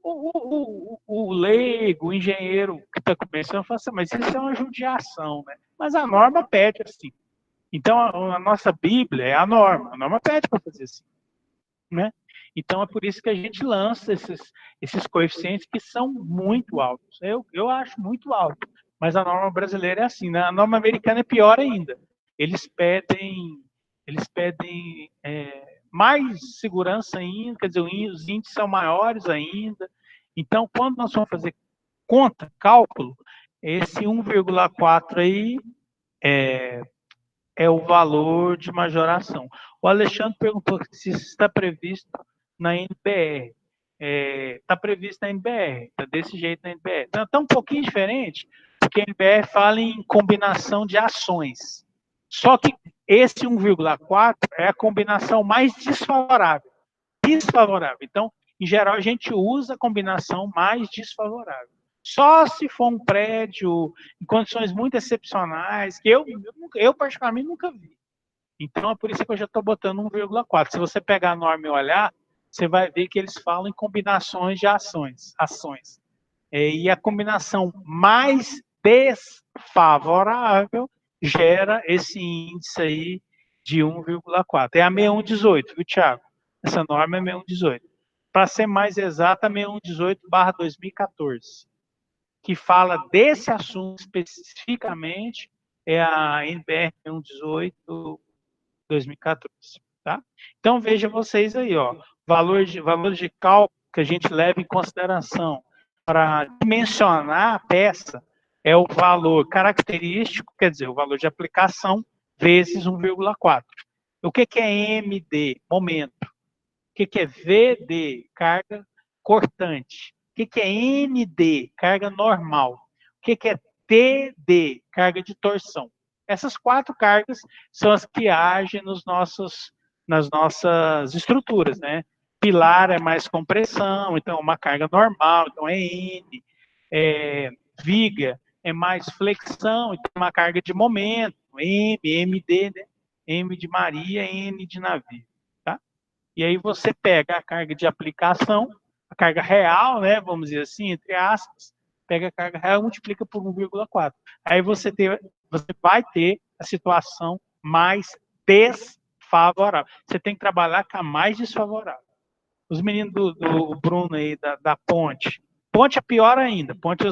O leigo, o engenheiro que está começando, fala assim, mas isso é uma judiação, né? Mas a norma pede assim. Então, a nossa Bíblia é a norma pede para fazer assim. Né? Então, é por isso que a gente lança esses coeficientes que são muito altos. Eu acho muito alto, mas a norma brasileira é assim, né? A norma americana é pior ainda. Eles pedem mais segurança ainda, quer dizer, os índices são maiores ainda. Então, quando nós vamos fazer conta, cálculo, esse 1,4 aí é o valor de majoração. O Alexandre perguntou se isso está previsto na NBR. Está previsto na NBR, está desse jeito na NBR. Então, está um pouquinho diferente, porque a NBR fala em combinação de ações. Só que esse 1,4 é a combinação mais desfavorável. Desfavorável. Então, em geral, a gente usa a combinação mais desfavorável. Só se for um prédio em condições muito excepcionais, que eu particularmente nunca vi. Então, é por isso que eu já estou botando 1,4. Se você pegar a norma e olhar, você vai ver que eles falam em combinações de ações. E a combinação mais desfavorável gera esse índice aí de 1,4. É a 6118, viu, Thiago? Essa norma é 6118. Para ser mais exata, 6118/2014. Que fala desse assunto especificamente é a NBR 6118/2014, tá? Então veja vocês aí, ó, valores de cálculo que a gente leva em consideração. para dimensionar a peça é o valor característico, quer dizer, o valor de aplicação, vezes 1,4. O que é MD? Momento. O que é VD? Carga cortante. O que é ND? Carga normal. O que é TD? Carga de torção. Essas 4 cargas são as que agem nas nossas estruturas, né? Pilar é mais compressão, então é uma carga normal, então é N. Viga é mais flexão, então é uma carga de momento, M, MD, né? M de Maria, N de navio, tá? E aí você pega a carga de aplicação, a carga real, né? Vamos dizer assim, entre aspas, pega a carga real e multiplica por 1,4. Aí você vai ter a situação mais desfavorável. Você tem que trabalhar com a mais desfavorável. Os meninos do Bruno aí, da ponte. Ponte é pior ainda. Ponte,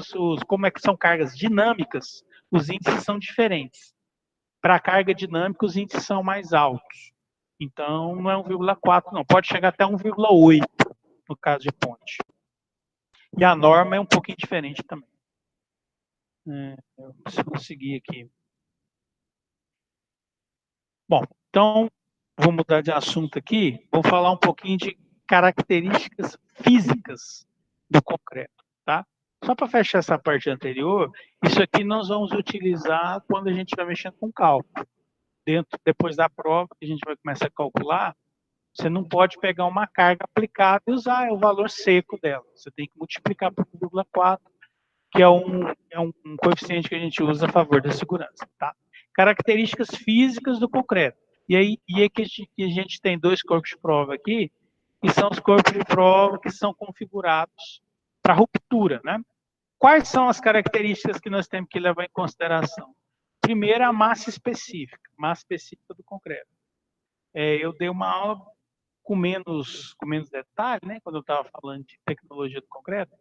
como é que são cargas dinâmicas, os índices são diferentes. Para carga dinâmica, os índices são mais altos. Então, não é 1,4, não. Pode chegar até 1,8 no caso de ponte. E a norma é um pouquinho diferente também. Eu preciso conseguir aqui. Bom, então, vou mudar de assunto aqui. Vou falar um pouquinho de características físicas do concreto, tá? Só para fechar essa parte anterior, isso aqui nós vamos utilizar quando a gente estiver mexendo com cálculo. Depois da prova, que a gente vai começar a calcular, você não pode pegar uma carga aplicada e usar o valor seco dela. Você tem que multiplicar por 1,4, que é um coeficiente que a gente usa a favor da segurança, tá? Características físicas do concreto. E aí que a gente tem 2 corpos de prova aqui, que são os corpos de prova que são configurados para ruptura, né? Quais são as características que nós temos que levar em consideração? Primeiro, a massa específica do concreto. Eu dei uma aula com menos detalhe, né, quando eu estava falando de tecnologia do concreto,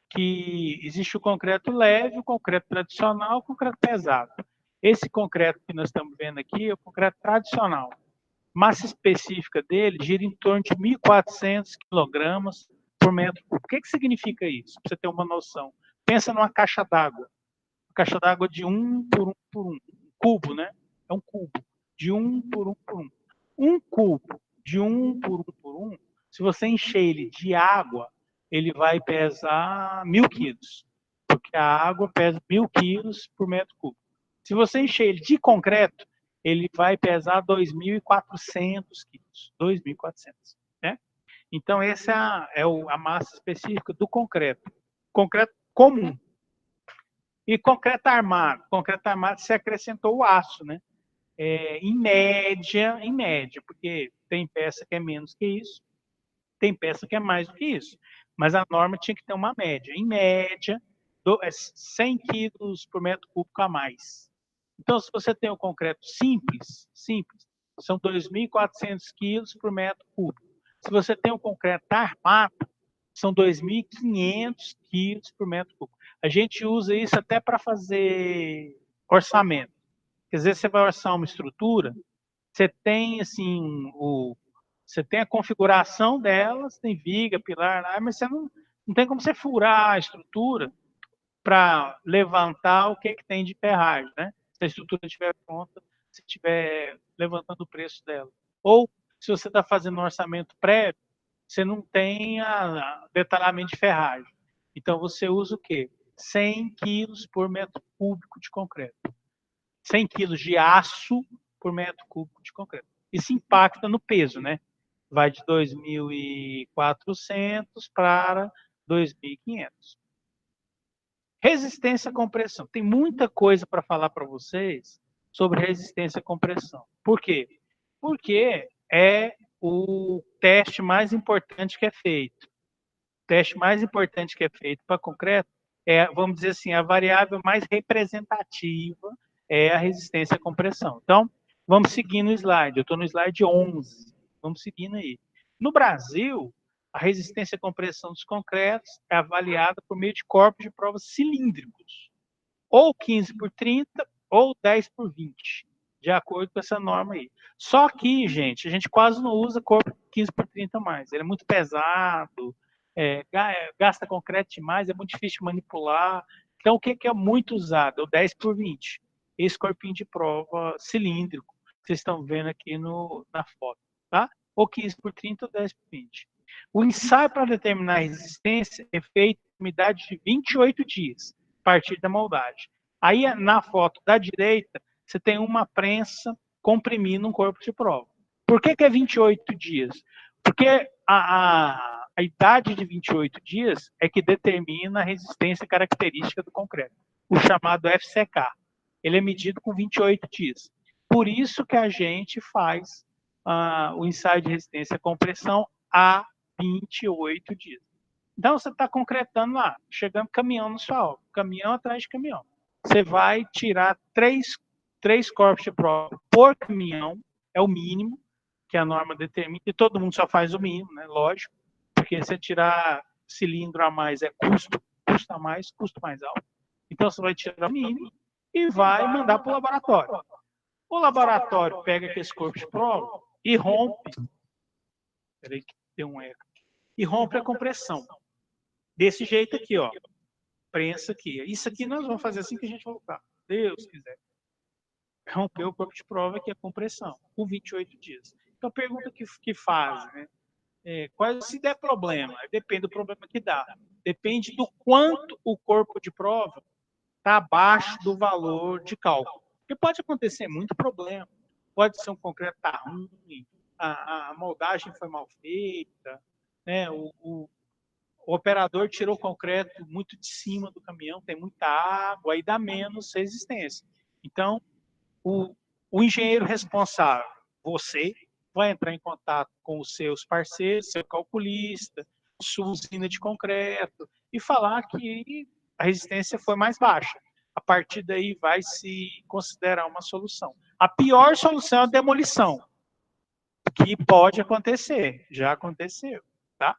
que existe o concreto leve, o concreto tradicional, o concreto pesado. Esse concreto que nós estamos vendo aqui é o concreto tradicional. Massa específica dele gira em torno de 1.400 quilogramas por metro cúbico. O que significa isso? Para você ter uma noção. Pensa numa caixa d'água. Uma caixa d'água de 1 por 1 por 1. Um cubo, né? É um cubo. De 1 por 1 por 1. Um cubo de 1 por 1 por 1, se você encher ele de água, ele vai pesar 1.000 quilos. Porque a água pesa 1.000 quilos por metro cúbico. Se você encher ele de concreto, ele vai pesar 2.400 quilos. 2.400, né? Então, essa é a massa específica do concreto. Concreto comum. E concreto armado. Concreto armado, você acrescentou o aço, né? Em média, porque tem peça que é menos que isso, tem peça que é mais do que isso. Mas a norma tinha que ter uma média. Em média, 100 quilos por metro cúbico a mais. Então, se você tem o concreto simples, são 2.400 quilos por metro cúbico. Se você tem o concreto armado, são 2.500 quilos por metro cúbico. A gente usa isso até para fazer orçamento. Quer dizer, você vai orçar uma estrutura, você tem assim, você tem a configuração dela, você tem viga, pilar, mas você não tem como você furar a estrutura para levantar o que tem de ferragem, né? Se a estrutura estiver pronta, se estiver levantando o preço dela. Ou, se você está fazendo um orçamento prévio, você não tem detalhamento de ferragem. Então, você usa o quê? 100 quilos por metro cúbico de concreto. 100 quilos de aço por metro cúbico de concreto. Isso impacta no peso, né? Vai de 2.400 para 2.500. Resistência à compressão. Tem muita coisa para falar para vocês sobre resistência à compressão. Por quê? Porque é o teste mais importante que é feito. O teste mais importante que é feito para concreto é, vamos dizer assim, a variável mais representativa é a resistência à compressão. Então, vamos seguir no slide. Eu estou no slide 11. Vamos seguindo aí. No Brasil, a resistência à compressão dos concretos é avaliada por meio de corpos de prova cilíndricos. Ou 15 por 30, ou 10 por 20, de acordo com essa norma aí. Só que, gente, a gente quase não usa corpo 15 por 30 mais. Ele é muito pesado, gasta concreto demais, é muito difícil de manipular. Então, o que é muito usado? O 10x20. Esse corpinho de prova cilíndrico, que vocês estão vendo aqui na foto. Tá? Ou 15x30 ou 10x20. O ensaio para determinar a resistência é feito em umidade de 28 dias, a partir da moldagem. Aí, na foto da direita, você tem uma prensa comprimindo um corpo de prova. Por que é 28 dias? Porque a idade de 28 dias é que determina a resistência característica do concreto, o chamado FCK. Ele é medido com 28 dias. Por isso que a gente faz o ensaio de resistência à compressão a 28 dias. Então, você está concretando lá, chegando caminhão no sua obra, caminhão atrás de caminhão. Você vai tirar três corpos de prova por caminhão, é o mínimo que a norma determina, e todo mundo só faz o mínimo, né? Lógico, porque se tirar cilindro a mais é custo a mais, custo mais alto. Então, você vai tirar o mínimo e vai mandar para o laboratório. O laboratório pega aqueles corpos de prova e rompe. Peraí que deu um eco. E rompe a compressão. Desse jeito aqui, ó. Prensa aqui. Isso aqui nós vamos fazer assim que a gente voltar. Deus quiser. Rompeu o corpo de prova, que é a compressão, com 28 dias. Então, a pergunta que faz, né? Se der problema, depende do problema que dá. Depende do quanto o corpo de prova está abaixo do valor de cálculo. Porque pode acontecer muito problema. Pode ser um concreto tá ruim, a moldagem foi mal feita, né? O operador tirou o concreto muito de cima do caminhão, tem muita água, aí dá menos resistência. Então, o engenheiro responsável, você, vai entrar em contato com os seus parceiros, seu calculista, sua usina de concreto, e falar que a resistência foi mais baixa. A partir daí vai se considerar uma solução. A pior solução é a demolição, que pode acontecer, já aconteceu, tá?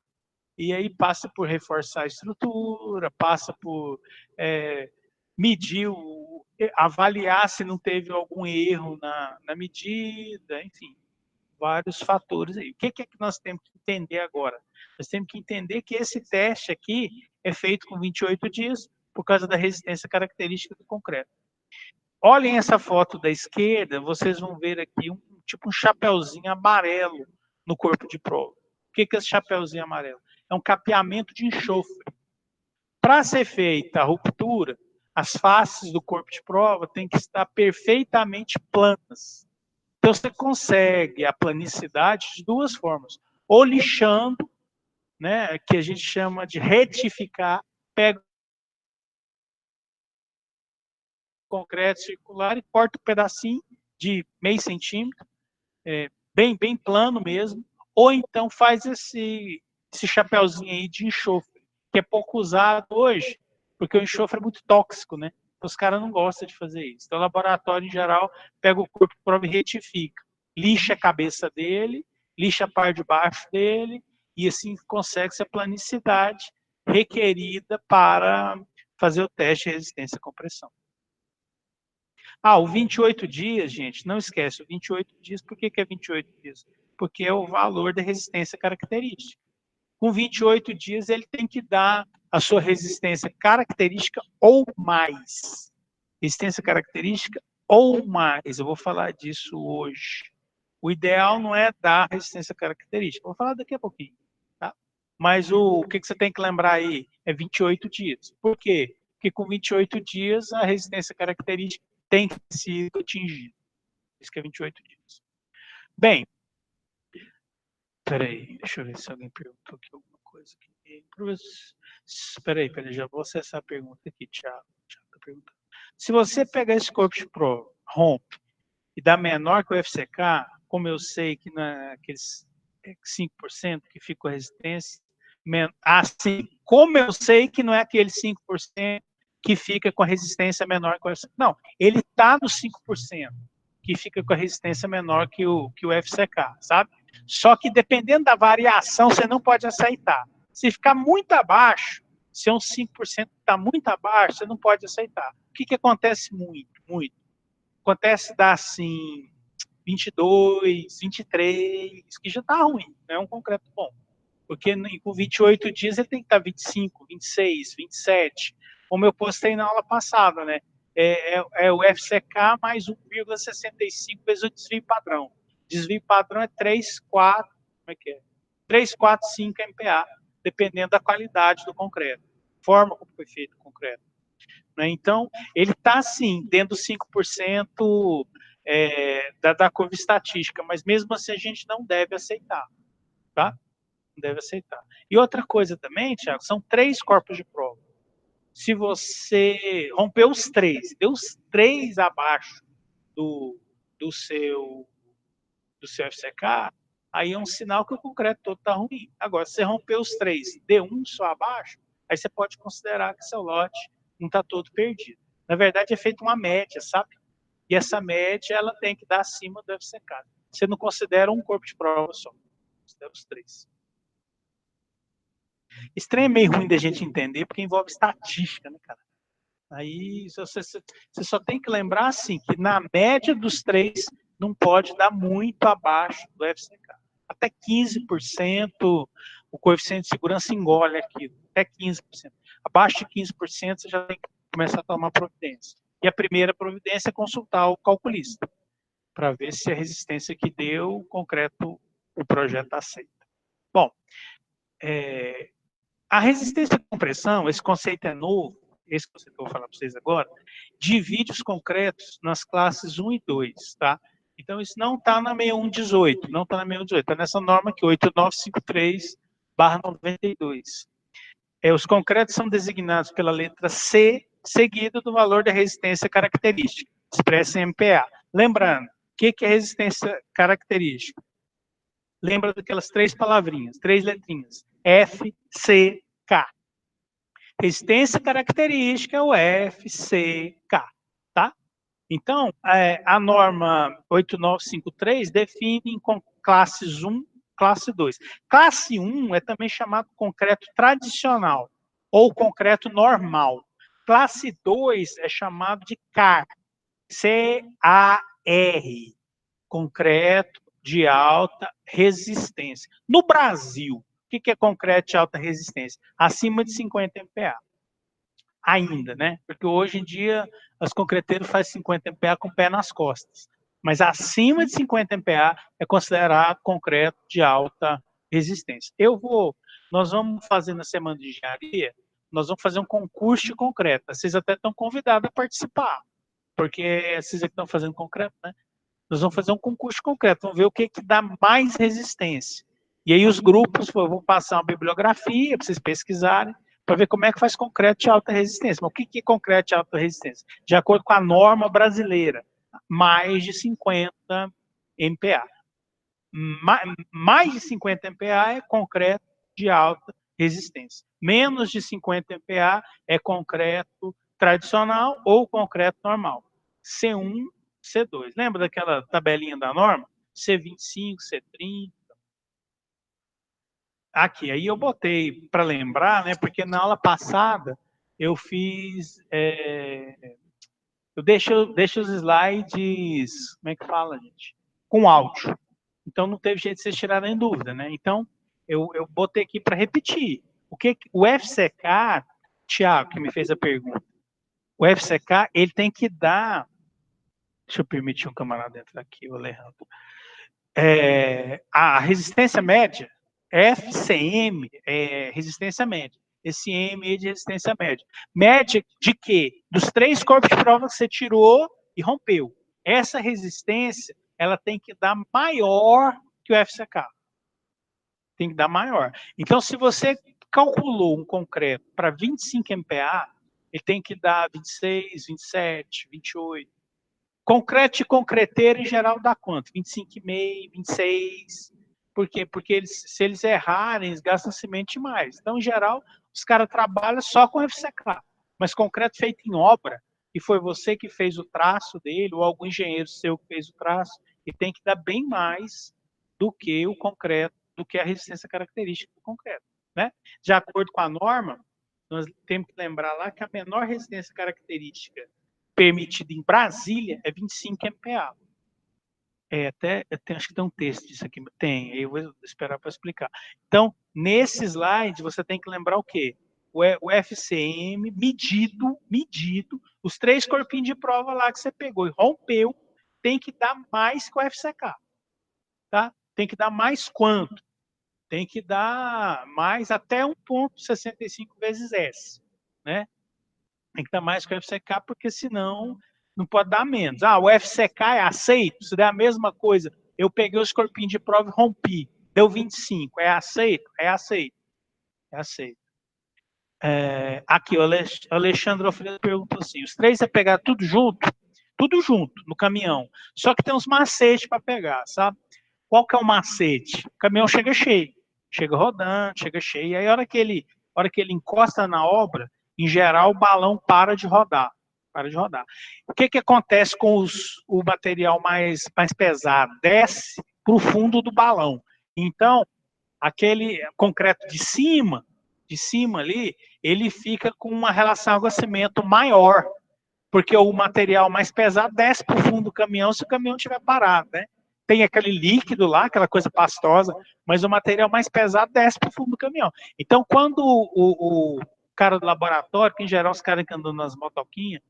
E aí passa por reforçar a estrutura, passa por medir, avaliar se não teve algum erro na medida, enfim, vários fatores aí. O que é que nós temos que entender agora? Nós temos que entender que esse teste aqui é feito com 28 dias por causa da resistência característica do concreto. Olhem essa foto da esquerda, vocês vão ver aqui tipo um chapeuzinho amarelo no corpo de prova. O que é esse chapeuzinho amarelo? É um capeamento de enxofre. Para ser feita a ruptura, as faces do corpo de prova têm que estar perfeitamente planas. Então, você consegue a planicidade de duas formas. Ou lixando, né, que a gente chama de retificar, pega o concreto circular e corta um pedacinho de meio centímetro, bem plano mesmo, ou então faz esse chapeuzinho aí de enxofre, que é pouco usado hoje, porque o enxofre é muito tóxico, né? Os caras não gostam de fazer isso. Então, o laboratório, em geral, pega o corpo de prova e retifica. Lixa a cabeça dele, lixa a parte de baixo dele, e assim consegue-se a planicidade requerida para fazer o teste de resistência à compressão. O 28 dias, gente, não esquece, o 28 dias, por que é 28 dias? Porque é o valor da resistência característica. Com 28 dias, ele tem que dar a sua resistência característica ou mais. Resistência característica ou mais. Eu vou falar disso hoje. O ideal não é dar resistência característica. Vou falar daqui a pouquinho. Tá? Mas o que você tem que lembrar aí é 28 dias. Por quê? Porque com 28 dias, a resistência característica tem sido atingida. Isso que é 28 dias. Bem, peraí, deixa eu ver se alguém perguntou aqui alguma coisa. Peraí, já vou acessar a pergunta aqui, Thiago. Tá perguntando. Se você pegar esse corpo de prova, rompe, e dá menor que o FCK, como eu sei que não é aqueles 5% que fica com a resistência, sim, como eu sei que não é aquele 5% que fica com a resistência menor que o FCK. Não, ele está no 5%, que fica com a resistência menor que o FCK, sabe? Só que dependendo da variação, você não pode aceitar. Se ficar muito abaixo, se é um 5% que está muito abaixo, você não pode aceitar. O que acontece muito? Acontece dar assim, 22, 23, que já está ruim, não é um concreto bom. Porque com 28 dias ele tem que estar 25, 26, 27, como eu postei na aula passada, né? É o FCK mais 1,65 vezes o desvio padrão. Desvio padrão é 3, 4, como é que é? 3, 4, 5 MPa, dependendo da qualidade do concreto, forma como foi feito o concreto. Né? Então, ele está, sim, dentro dos 5% da curva estatística, mas mesmo assim a gente não deve aceitar, tá? Não deve aceitar. E outra coisa também, Thiago, são 3 corpos de prova. Se você rompeu os 3, deu os 3 abaixo do seu FCK, aí é um sinal que o concreto todo está ruim. Agora, se você rompeu os 3, deu um só abaixo, aí você pode considerar que seu lote não está todo perdido. Na verdade, é feita uma média, sabe? E essa média ela tem que dar acima do FCK. Você não considera um corpo de prova só, considera os 3. Esse trem é meio ruim da gente entender, porque envolve estatística, né, cara? Aí você só tem que lembrar, assim, que na média dos 3 não pode dar muito abaixo do FCK. Até 15%, o coeficiente de segurança engole aquilo, até 15%. Abaixo de 15%, você já tem que começar a tomar providência. E a primeira providência é consultar o calculista, para ver se a resistência que deu, o concreto, o projeto aceita. Bom, a resistência de compressão, esse conceito é novo, esse conceito que eu vou falar para vocês agora, divide os concretos nas classes 1 e 2, tá? Então, isso não está na 6118, não está na 6118, está nessa norma aqui, 8953/92. Os concretos são designados pela letra C, seguido do valor da resistência característica, expressa em MPa. Lembrando, o que é resistência característica? Lembra daquelas 3 palavrinhas, 3 letrinhas, F, C, K. Resistência característica é o FCK, tá? Então, a norma 8953 define com classes 1, classe 2. Classe 1 é também chamado concreto tradicional ou concreto normal. Classe 2 é chamado de CAR, C-A-R, concreto de alta resistência. No Brasil, o que é concreto de alta resistência? Acima de 50 MPa. Ainda, né? Porque hoje em dia as concreteiros fazem 50 MPa com o pé nas costas. Mas acima de 50 MPa é considerado concreto de alta resistência. Nós vamos fazer na semana de engenharia, nós vamos fazer um concurso de concreto. Vocês até estão convidados a participar, porque vocês que estão fazendo concreto, né? Nós vamos fazer um concurso concreto, vamos ver o que dá mais resistência. E aí os grupos vão passar uma bibliografia para vocês pesquisarem, para ver como é que faz concreto de alta resistência. Mas o que é concreto de alta resistência? De acordo com a norma brasileira, mais de 50 MPa. Mais de 50 MPa é concreto de alta resistência. Menos de 50 MPa é concreto tradicional ou concreto normal. C1, C2. Lembra daquela tabelinha da norma? C25, C30. Aqui, aí eu botei para lembrar, né? Porque na aula passada eu fiz. Eu deixo os slides. Como é que fala, gente? Com áudio. Então não teve jeito de vocês tirarem dúvida, né? Então eu botei aqui para repetir. O FCK, Thiago, que me fez a pergunta, o FCK ele tem que dar. Deixa eu permitir um camarada entrar aqui, o Alejandro. A resistência média, FCM, é resistência média. Esse M é de resistência média. Média de quê? Dos 3 corpos de prova que você tirou e rompeu. Essa resistência, ela tem que dar maior que o FCK. Tem que dar maior. Então, se você calculou um concreto para 25 MPa, ele tem que dar 26, 27, 28. Concreto e concreteiro, em geral, dá quanto? 25,5, 26. Por quê? Porque se eles errarem, eles gastam semente mais. Então, em geral, os caras trabalham só com FCK. Mas concreto feito em obra, e foi você que fez o traço dele, ou algum engenheiro seu que fez o traço, e tem que dar bem mais do que o concreto, do que a resistência característica do concreto. Né? De acordo com a norma, nós temos que lembrar lá que a menor resistência característica permitida em Brasília é 25 MPa. Acho que tem um texto disso aqui. Tem, eu vou esperar para explicar. Então, Nesse slide, você tem que lembrar o quê? O FCM medido, os 3 corpinhos de prova lá que você pegou e rompeu, tem que dar mais que o FCK. Tá? Tem que dar mais quanto? Tem que dar mais até 1,65 vezes S. Né? Tem que dar mais que o FCK, porque senão não pode dar menos. Ah, o FCK é aceito? Se der a mesma coisa, eu peguei os corpinhos de prova e rompi. Deu 25. É aceito? É aceito. É aceito. Aqui, o Alexandre Alfredo perguntou assim: os 3 é pegar tudo junto? Tudo junto, no caminhão. Só que tem uns macetes para pegar, sabe? Qual que é o macete? O caminhão chega cheio. Chega rodando, chega cheio. E aí, a hora que ele encosta na obra, em geral, o balão para de rodar. Para de rodar. O que acontece com o material mais pesado? Desce para o fundo do balão. Então, aquele concreto de cima ali, ele fica com uma relação água-cimento maior, porque o material mais pesado desce para o fundo do caminhão se o caminhão estiver parado, né? Tem aquele líquido lá, aquela coisa pastosa, mas o material mais pesado desce para o fundo do caminhão. Então, quando o cara do laboratório, que em geral os caras que andam nas motoquinhas,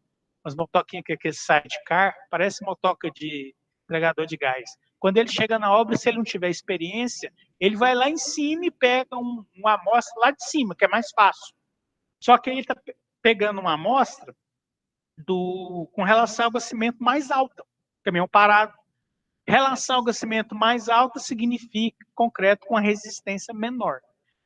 as motoquinhas que é aquele sidecar, parece motoca de entregador de gás. Quando ele chega na obra, se ele não tiver experiência, ele vai lá em cima e pega uma amostra lá de cima, que é mais fácil. Só que ele está pegando uma amostra com relação ao aquecimento mais alta, caminhão parado. Relação ao aquecimento mais alta significa concreto com a resistência menor.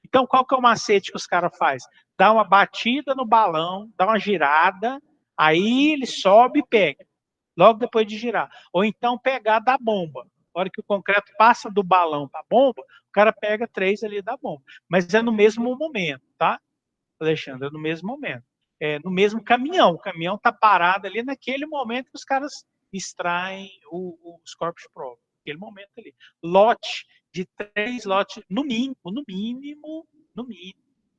Então, qual que é o macete que os caras fazem? Dá uma batida no balão, dá uma girada, aí ele sobe e pega, logo depois de girar. Ou então pegar da bomba. Na hora que o concreto passa do balão para a bomba, o cara pega 3 ali da bomba. Mas é no mesmo momento, tá, Alexandre? É no mesmo momento. É no mesmo caminhão. O caminhão está parado ali naquele momento que os caras extraem os corpos de prova. Naquele momento ali. Lote de 3 lotes, no mínimo,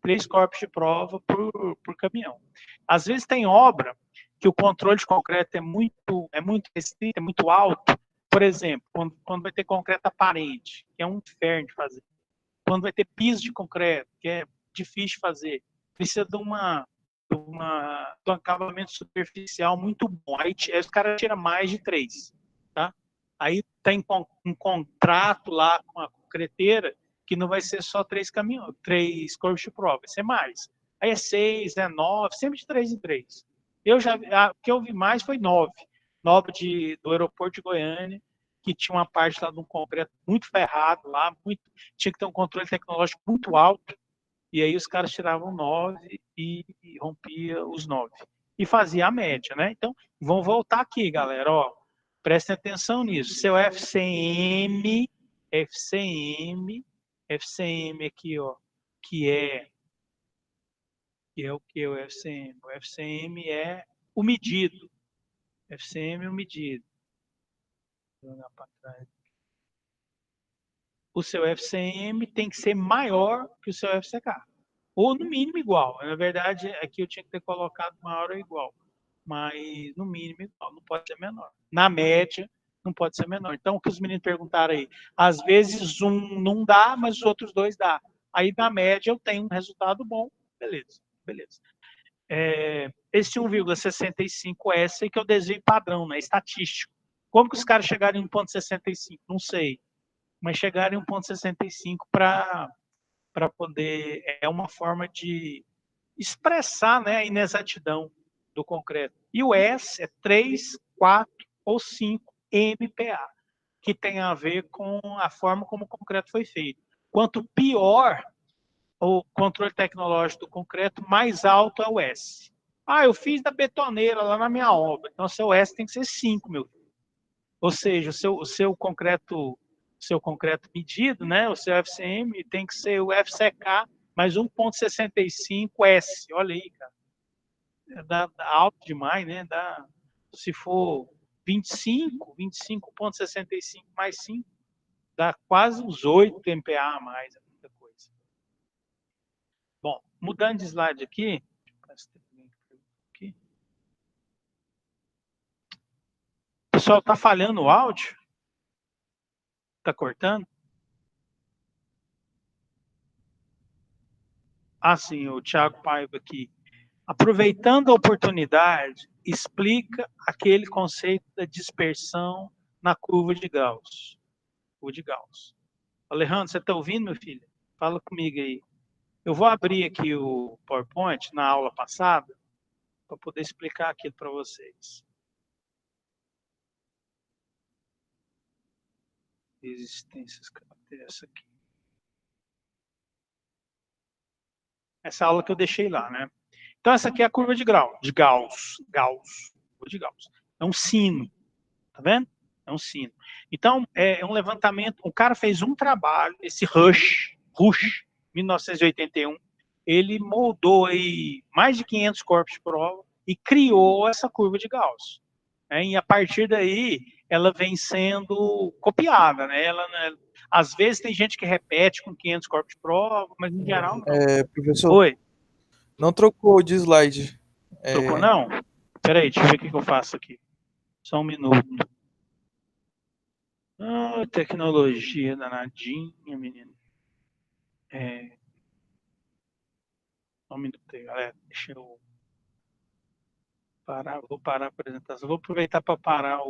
3 corpos de prova por caminhão. Às vezes tem obra que o controle de concreto é muito restrito, é muito alto. Por exemplo, quando vai ter concreto aparente, que é um inferno de fazer. Quando vai ter piso de concreto, que é difícil de fazer. Precisa de um acabamento superficial muito bom. Aí os caras tiram mais de 3. Tá? Aí tem um contrato lá com a concreteira que não vai ser só 3 caminhões, 3 corpos de prova, vai ser mais. Aí é 6, é 9, sempre de 3 em 3. O que eu vi mais foi 9. 9 do aeroporto de Goiânia, que tinha uma parte lá de um concreto muito ferrado lá, tinha que ter um controle tecnológico muito alto, e aí os caras tiravam 9 e rompia os 9. E fazia a média, né? Então, vamos voltar aqui, galera, ó. Prestem atenção nisso. Seu FCM aqui, ó, que é o que o FCM? O FCM é o medido. FCM é o medido. Vou jogar para trás. O seu FCM tem que ser maior que o seu FCK. Ou no mínimo igual. Na verdade, aqui eu tinha que ter colocado maior ou igual. Mas no mínimo igual, não pode ser menor. Na média, não pode ser menor. Então, o que os meninos perguntaram aí? Às vezes um não dá, mas os outros 2 dá. Aí, na média, eu tenho um resultado bom. Beleza. Esse 1,65S que é o desvio padrão, né? Estatístico. Como que os caras chegaram em 1,65? Não sei. Mas chegaram em 1,65 para poder... É uma forma de expressar, né, a inexatidão do concreto. E o S é 3, 4 ou 5 MPa, que tem a ver com a forma como o concreto foi feito. Quanto pior o controle tecnológico do concreto, mais alto é o S. Ah, eu fiz da betoneira lá na minha obra, então seu S tem que ser 5, meu filho. Ou seja, o seu concreto medido, né, o seu FCM tem que ser o FCK mais 1,65S. Olha aí, cara. Dá alto demais, né? Se for 25,65 mais 5, dá quase uns 8 MPa a mais, é muita coisa. Bom, mudando de slide aqui. Pessoal, tá falhando o áudio? Tá cortando? Assim, o Thiago Paiva aqui. Aproveitando a oportunidade, explica aquele conceito da dispersão na curva de Gauss. Alejandro, você está ouvindo, meu filho? Fala comigo aí. Eu vou abrir aqui o PowerPoint na aula passada para poder explicar aquilo para vocês. Resistências, cadê essa aqui? Essa aula que eu deixei lá, né? Então, essa aqui é a curva de Gauss. É um sino, tá vendo? É um sino. Então, é um levantamento, o cara fez um trabalho, esse Rush, 1981, ele moldou aí mais de 500 corpos de prova e criou essa curva de Gauss. E a partir daí, ela vem sendo copiada, né? Às vezes tem gente que repete com 500 corpos de prova, mas em geral não. Professor, Oi? não trocou de slide. Trocou não? Peraí, deixa eu ver o que eu faço aqui. Só um minuto. Tecnologia danadinha, menino. Só um minuto aí, galera. Deixa eu parar. Vou parar a apresentação. Vou aproveitar para parar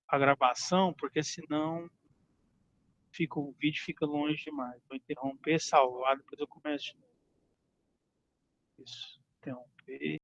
a gravação, porque senão o vídeo fica longe demais. Vou interromper, salvar, depois eu começo de novo. Isso, interromper.